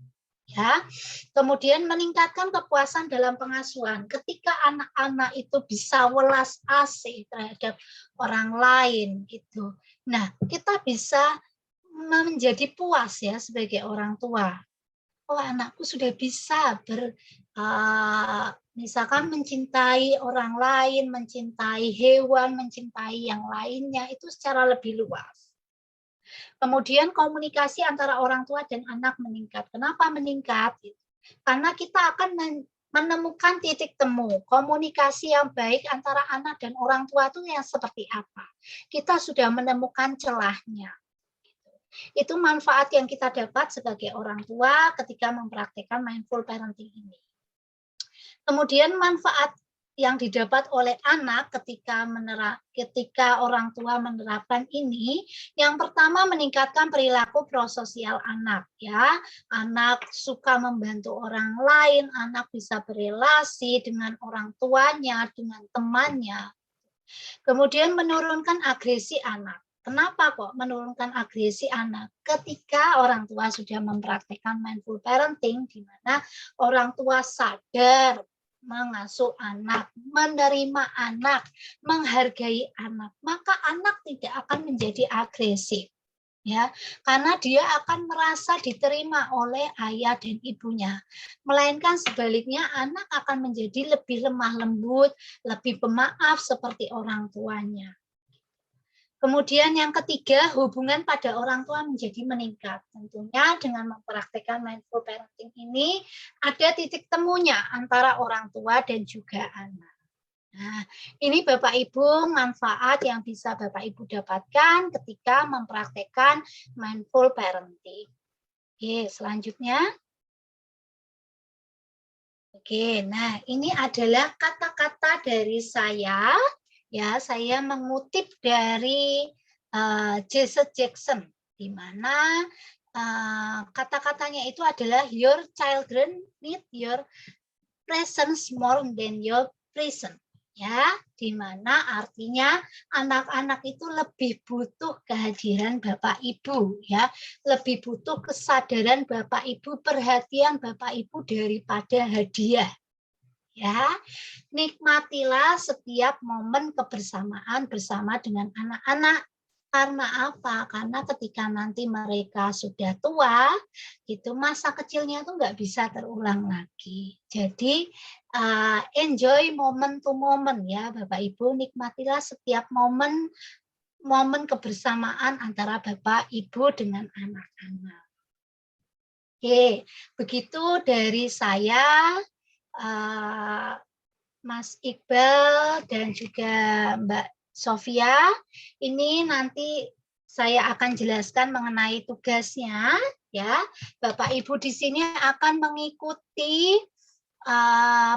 Ya, kemudian meningkatkan kepuasan dalam pengasuhan. Ketika anak-anak itu bisa welas asih terhadap orang lain, gitu. Nah, kita bisa menjadi puas ya sebagai orang tua. Oh, anakku sudah bisa misalkan mencintai orang lain, mencintai hewan, mencintai yang lainnya itu secara lebih luas. Kemudian komunikasi antara orang tua dan anak meningkat. Kenapa meningkat? Karena kita akan menemukan titik temu. Komunikasi yang baik antara anak dan orang tua itu yang seperti apa. Kita sudah menemukan celahnya. Itu manfaat yang kita dapat sebagai orang tua ketika mempraktikkan mindful parenting ini. Kemudian manfaat yang didapat oleh anak ketika orang tua menerapkan ini, yang pertama meningkatkan perilaku prososial anak, ya. Anak suka membantu orang lain, anak bisa berelasi dengan orang tuanya, dengan temannya. Kemudian menurunkan agresi anak. Kenapa kok menurunkan agresi anak? Ketika orang tua sudah mempraktikkan mindful parenting, di mana orang tua sadar mengasuh anak, menerima anak, menghargai anak, maka anak tidak akan menjadi agresif, ya, karena dia akan merasa diterima oleh ayah dan ibunya. Melainkan sebaliknya, anak akan menjadi lebih lemah lembut, lebih pemaaf seperti orang tuanya. Kemudian yang ketiga, hubungan pada orang tua menjadi meningkat. Tentunya dengan mempraktikkan mindful parenting ini, ada titik temunya antara orang tua dan juga anak. Nah, ini Bapak Ibu manfaat yang bisa Bapak Ibu dapatkan ketika mempraktikkan mindful parenting. Oke, selanjutnya. Oke, nah ini adalah kata-kata dari saya. Ya, saya mengutip dari Jesse Jackson. di mana kata-katanya itu adalah your children need your presence more than your present. Ya, di mana artinya anak-anak itu lebih butuh kehadiran Bapak Ibu, ya, lebih butuh kesadaran Bapak Ibu, perhatian Bapak Ibu daripada hadiah. Ya, nikmatilah setiap momen kebersamaan bersama dengan anak-anak. Karena apa? Karena ketika nanti mereka sudah tua, itu masa kecilnya itu nggak bisa terulang lagi. Jadi enjoy moment to moment ya Bapak Ibu, nikmatilah setiap momen kebersamaan antara Bapak Ibu dengan anak-anak. Oke, begitu dari saya, Mas Iqbal dan juga Mbak Sofia. Ini nanti saya akan jelaskan mengenai tugasnya, ya. Bapak Ibu di sini akan mengikuti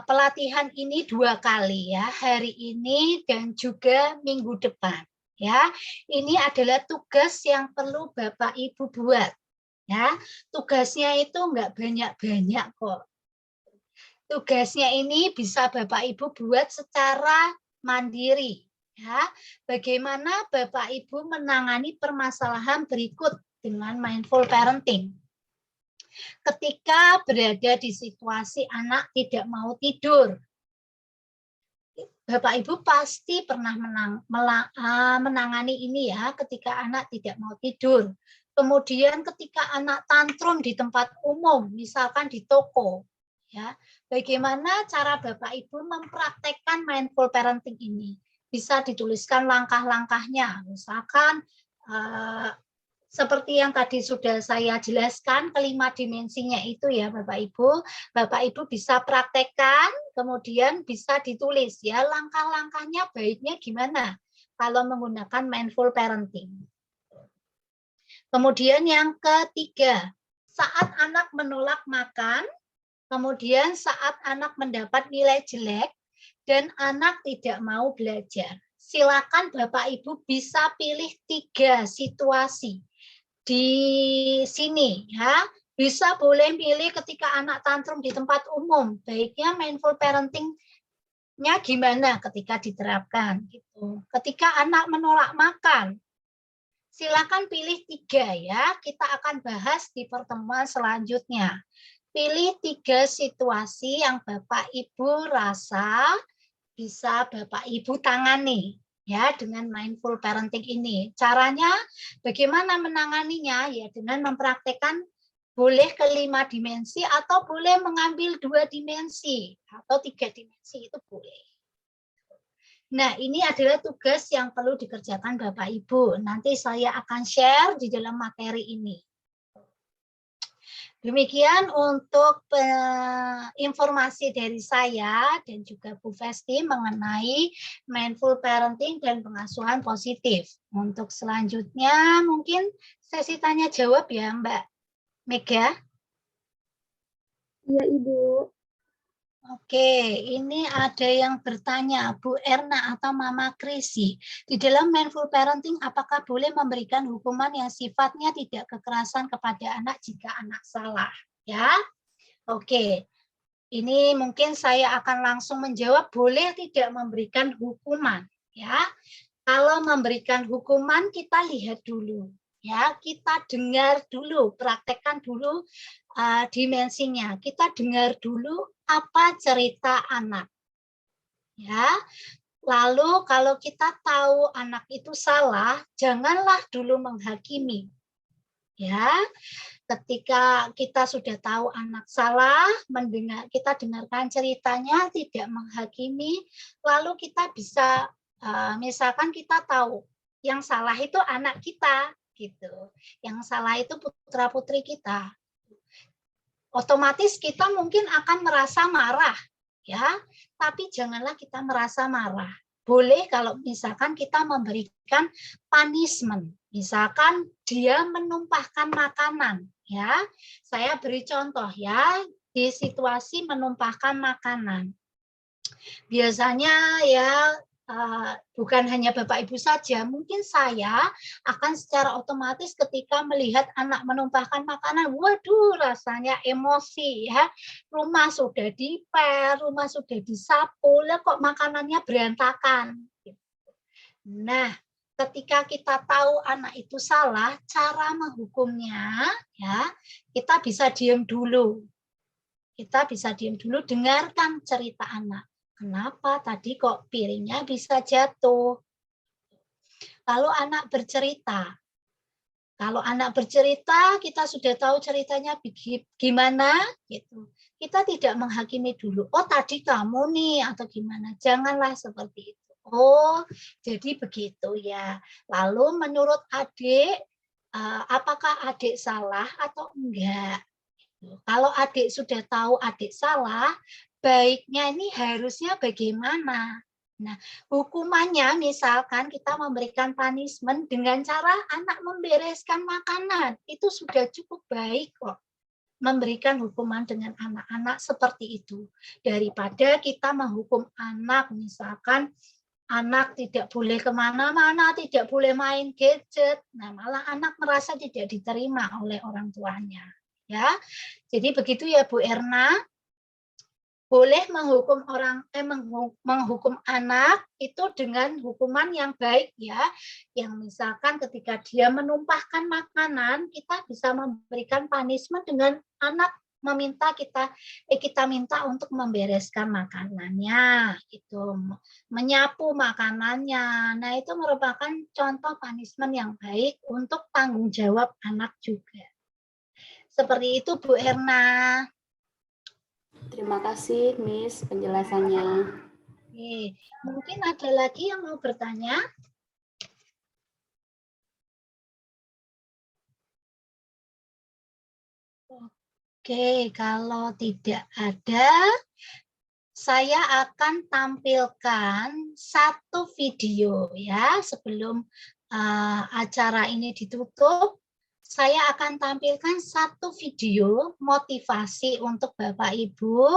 pelatihan ini 2 kali ya, hari ini dan juga minggu depan. Ya, ini adalah tugas yang perlu Bapak Ibu buat. Ya, tugasnya itu enggak banyak-banyak kok. Tugasnya ini bisa Bapak Ibu buat secara mandiri. Ya, bagaimana Bapak Ibu menangani permasalahan berikut dengan mindful parenting. Ketika berada di situasi anak tidak mau tidur, Bapak Ibu pasti pernah menangani ini ya, ketika anak tidak mau tidur. Kemudian ketika anak tantrum di tempat umum, misalkan di toko, ya, bagaimana cara Bapak Ibu mempraktekkan mindful parenting ini? Bisa dituliskan langkah-langkahnya, misalkan seperti yang tadi sudah saya jelaskan, kelima dimensinya itu ya Bapak Ibu bisa praktekkan, kemudian bisa ditulis ya langkah-langkahnya baiknya gimana kalau menggunakan mindful parenting. Kemudian yang ketiga, saat anak menolak makan, kemudian saat anak mendapat nilai jelek, dan anak tidak mau belajar. Silakan Bapak Ibu bisa pilih 3 situasi di sini ya. Bisa boleh pilih ketika anak tantrum di tempat umum. Baiknya mindful parenting-nya gimana ketika diterapkan gitu. Ketika anak menolak makan, silakan pilih 3 ya. Kita akan bahas di pertemuan selanjutnya. Pilih 3 situasi yang Bapak Ibu rasa bisa Bapak Ibu tangani ya dengan mindful parenting ini. Caranya bagaimana menanganinya ya dengan mempraktekkan boleh ke 5 dimensi atau boleh mengambil 2 dimensi atau 3 dimensi itu boleh. Nah, ini adalah tugas yang perlu dikerjakan Bapak Ibu. Nanti saya akan share di dalam materi ini. Demikian untuk informasi dari saya dan juga Bu Festi mengenai mindful parenting dan pengasuhan positif. Untuk selanjutnya mungkin sesi tanya jawab ya Mbak Mega. Iya Ibu. Oke, ini ada yang bertanya, Bu Erna atau Mama Krisi, di dalam mindful parenting apakah boleh memberikan hukuman yang sifatnya tidak kekerasan kepada anak jika anak salah? Ya, oke. Ini mungkin saya akan langsung menjawab, boleh tidak memberikan hukuman. Ya, kalau memberikan hukuman kita lihat dulu. Ya, kita dengar dulu, praktekkan dulu dimensinya. Kita dengar dulu apa cerita anak. Ya. Lalu kalau kita tahu anak itu salah, janganlah dulu menghakimi. Ya. Ketika kita sudah tahu anak salah, kita dengarkan ceritanya, tidak menghakimi, lalu kita bisa misalkan kita tahu yang salah itu anak kita gitu. Yang salah itu putra-putri kita. Otomatis kita mungkin akan merasa marah, ya. Tapi janganlah kita merasa marah. Boleh kalau misalkan kita memberikan punishment, misalkan dia menumpahkan makanan, ya. Saya beri contoh ya di situasi menumpahkan makanan. Biasanya ya bukan hanya Bapak Ibu saja, mungkin saya akan secara otomatis ketika melihat anak menumpahkan makanan, waduh rasanya emosi ya, rumah sudah dipel, rumah sudah disapu, lah kok makanannya berantakan. Nah, ketika kita tahu anak itu salah, cara menghukumnya ya, kita bisa diam dulu. Kita bisa diam dulu, dengarkan cerita anak. Kenapa tadi kok piringnya bisa jatuh? Kalau anak bercerita, kita sudah tahu ceritanya gimana, gitu. Kita tidak menghakimi dulu. Oh tadi kamu nih atau gimana? Janganlah seperti itu. Oh jadi begitu ya. Lalu menurut adik, apakah adik salah atau enggak? Kalau adik sudah tahu adik salah, baiknya ini harusnya bagaimana? Nah, hukumannya misalkan kita memberikan punishment dengan cara anak membereskan makanan, itu sudah cukup baik kok. Memberikan hukuman dengan anak-anak seperti itu. Daripada kita menghukum anak, misalkan anak tidak boleh kemana-mana, tidak boleh main gadget, nah malah anak merasa tidak diterima oleh orang tuanya. Ya, jadi begitu ya Bu Erna. Boleh menghukum anak itu dengan hukuman yang baik ya, yang misalkan ketika dia menumpahkan makanan, kita bisa memberikan punishment dengan anak meminta kita minta untuk membereskan makanannya, itu menyapu makanannya. Nah, itu merupakan contoh punishment yang baik untuk tanggung jawab anak juga. Seperti itu Bu Erna. Terima kasih Miss penjelasannya. Oke, mungkin ada lagi yang mau bertanya? Oke, kalau tidak ada, saya akan tampilkan satu video ya sebelum acara ini ditutup. Saya akan tampilkan satu video motivasi untuk Bapak Ibu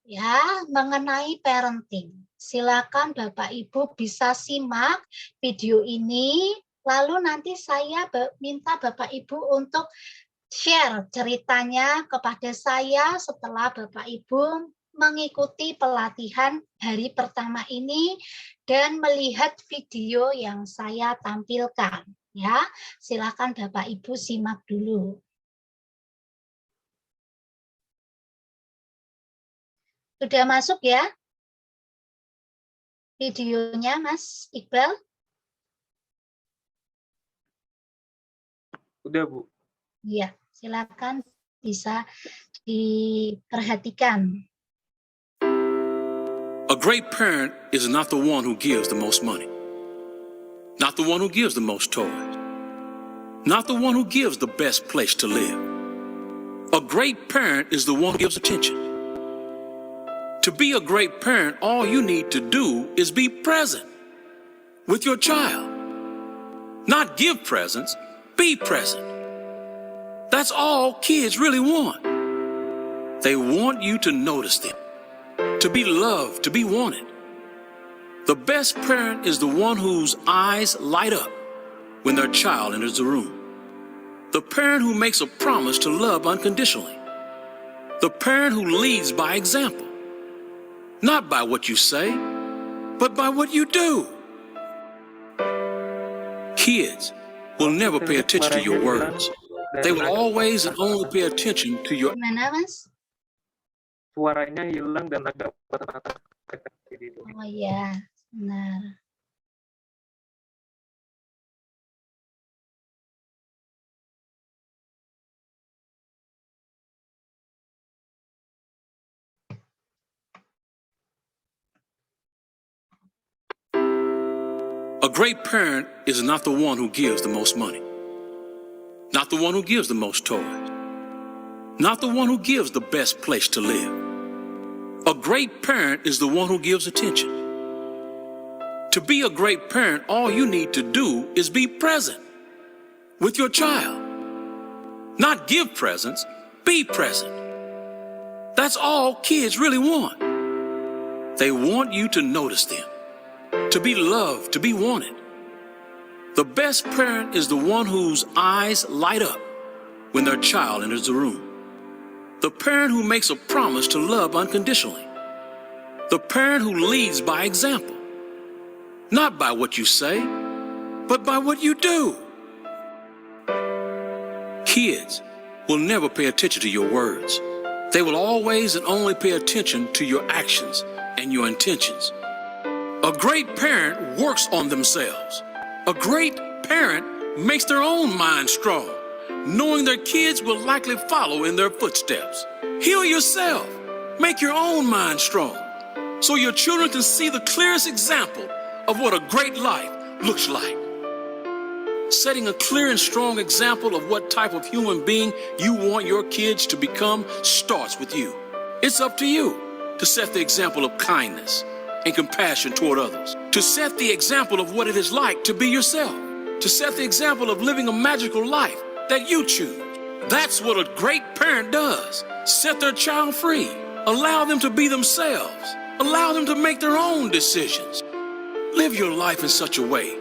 ya mengenai parenting. Silakan Bapak Ibu bisa simak video ini, lalu nanti saya minta Bapak Ibu untuk share ceritanya kepada saya setelah Bapak Ibu mengikuti pelatihan hari pertama ini dan melihat video yang saya tampilkan. Ya, silakan Bapak Ibu simak dulu. Sudah masuk ya videonya, Mas Iqbal? Udah, Bu. Iya, silakan bisa diperhatikan. A great parent is not the one who gives the most money. Not the one who gives the most toys. Not the one who gives the best place to live. A great parent is the one who gives attention. To be a great parent, all you need to do is be present with your child. Not give presents, be present. That's all kids really want. They want you to notice them, to be loved, to be wanted. The best parent is the one whose eyes light up when their child enters the room. The parent who makes a promise to love unconditionally. The parent who leads by example. Not by what you say, but by what you do. Kids will never pay attention to your words. They will always and only pay attention to your... Gimana, Mas? Suaranya hilang dan agak patah-patah. Oh iya, benar. A great parent is not the one who gives the most money. Not the one who gives the most toys. Not the one who gives the best place to live. A great parent is the one who gives attention. To be a great parent, all you need to do is be present with your child. Not give presents, be present. That's all kids really want. They want you to notice them, to be loved, to be wanted. The best parent is the one whose eyes light up when their child enters the room. The parent who makes a promise to love unconditionally. The parent who leads by example. Not by what you say, but by what you do. Kids will never pay attention to your words. They will always and only pay attention to your actions and your intentions. A great parent works on themselves. A great parent makes their own mind strong, knowing their kids will likely follow in their footsteps. Heal yourself. Make your own mind strong, so your children can see the clearest example of what a great life looks like. Setting a clear and strong example of what type of human being you want your kids to become starts with you. It's up to you to set the example of kindness and compassion toward others, to set the example of what it is like to be yourself, to set the example of living a magical life that you choose. That's what a great parent does. Set their child free. Allow them to be themselves. Allow them to make their own decisions. Live your life in such a way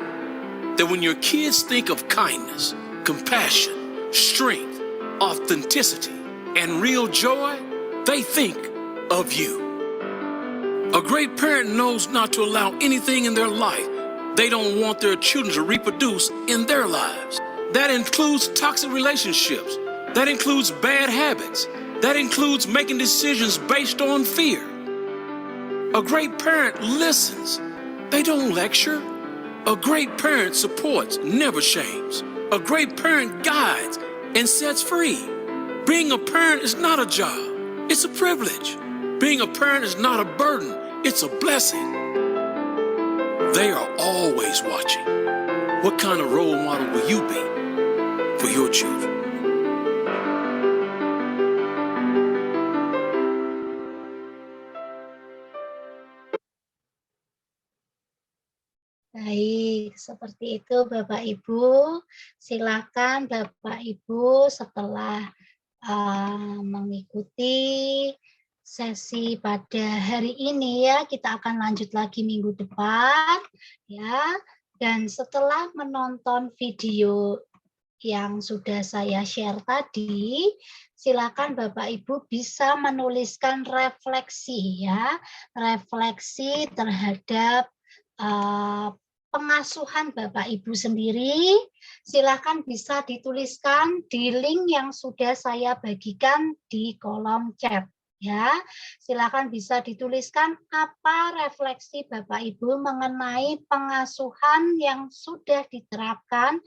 that when your kids think of kindness, compassion, strength, authenticity, and real joy, they think of you. A great parent knows not to allow anything in their life they don't want their children to reproduce in their lives. That includes toxic relationships. That includes bad habits. That includes making decisions based on fear. A great parent listens. They don't lecture. A great parent supports, never shames. A great parent guides and sets free. Being a parent is not a job. It's a privilege. Being a parent is not a burden. It's a blessing. They are always watching. What kind of role model will you be for your children? Baik, seperti itu Bapak Ibu. Silakan Bapak Ibu setelah mengikuti sesi pada hari ini ya, kita akan lanjut lagi minggu depan ya. Dan setelah menonton video yang sudah saya share tadi, silakan Bapak Ibu bisa menuliskan refleksi ya, refleksi terhadap pengasuhan Bapak Ibu sendiri. Silakan bisa dituliskan di link yang sudah saya bagikan di kolom chat ya. Silakan bisa dituliskan apa refleksi Bapak Ibu mengenai pengasuhan yang sudah diterapkan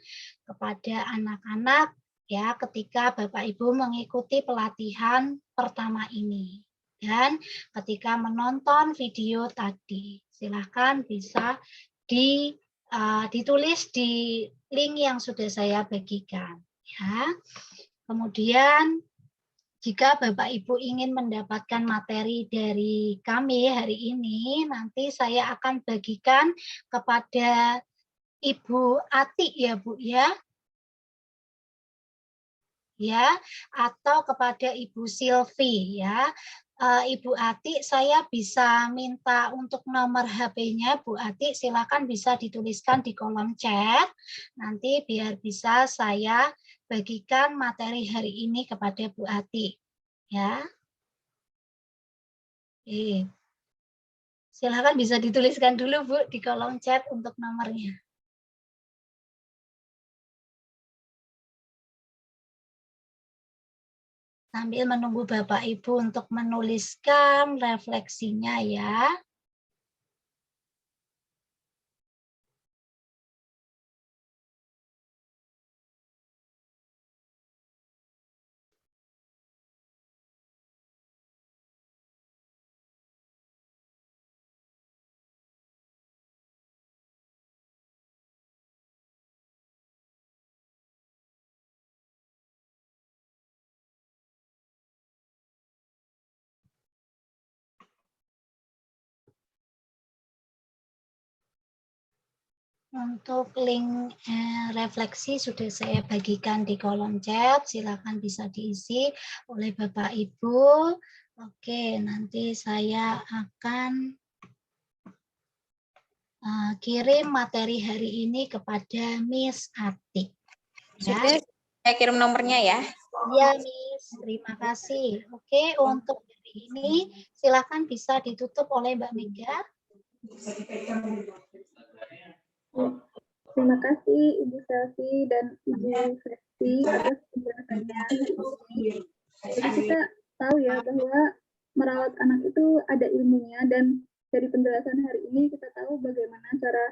kepada anak-anak ya ketika Bapak Ibu mengikuti pelatihan pertama ini. Dan ketika menonton video tadi, silakan bisa ditulis di link yang sudah saya bagikan ya. Kemudian jika Bapak Ibu ingin mendapatkan materi dari kami hari ini, nanti saya akan bagikan kepada Ibu Ati ya Bu ya. Ya, atau kepada Ibu Silvi ya. Ibu Ati, saya bisa minta untuk nomor HP-nya Bu Ati, silakan bisa dituliskan di kolom chat. Nanti biar bisa saya bagikan materi hari ini kepada Bu Ati. Ya. Silakan bisa dituliskan dulu Bu di kolom chat untuk nomornya. Sambil menunggu Bapak Ibu untuk menuliskan refleksinya ya. Untuk link refleksi sudah saya bagikan di kolom chat, silakan bisa diisi oleh Bapak Ibu. Oke, nanti saya akan kirim materi hari ini kepada Miss Ati. Ya. Sudah, saya kirim nomornya ya. Ya, Miss. Terima kasih. Oke, untuk hari ini silakan bisa ditutup oleh Mbak Mega. Terima kasih Ibu Selvi dan Ibu Festi atas penjelasannya. Jadi kita tahu ya bahwa merawat anak itu ada ilmunya, dan dari penjelasan hari ini kita tahu bagaimana cara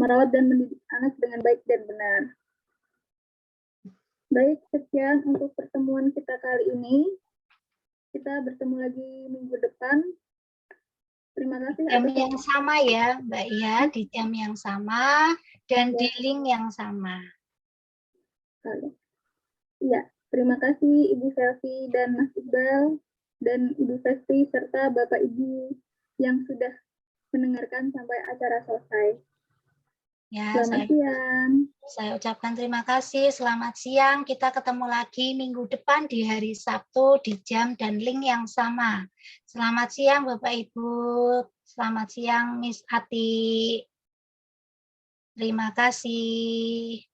merawat dan mendidik anak dengan baik dan benar. Baik, sekian untuk pertemuan kita kali ini. Kita bertemu lagi minggu depan. Terima kasih. Jam yang sama ya, Mbak ya, di jam yang sama dan di link yang sama. Ya, terima kasih Ibu Selvi dan Mas Iqbal dan Ibu Festi serta Bapak Ibu yang sudah mendengarkan sampai acara selesai. Ya, Selamat siang. Saya ucapkan terima kasih. Selamat siang. Kita ketemu lagi minggu depan di hari Sabtu di jam dan link yang sama. Selamat siang Bapak Ibu. Selamat siang Miss Ati. Terima kasih.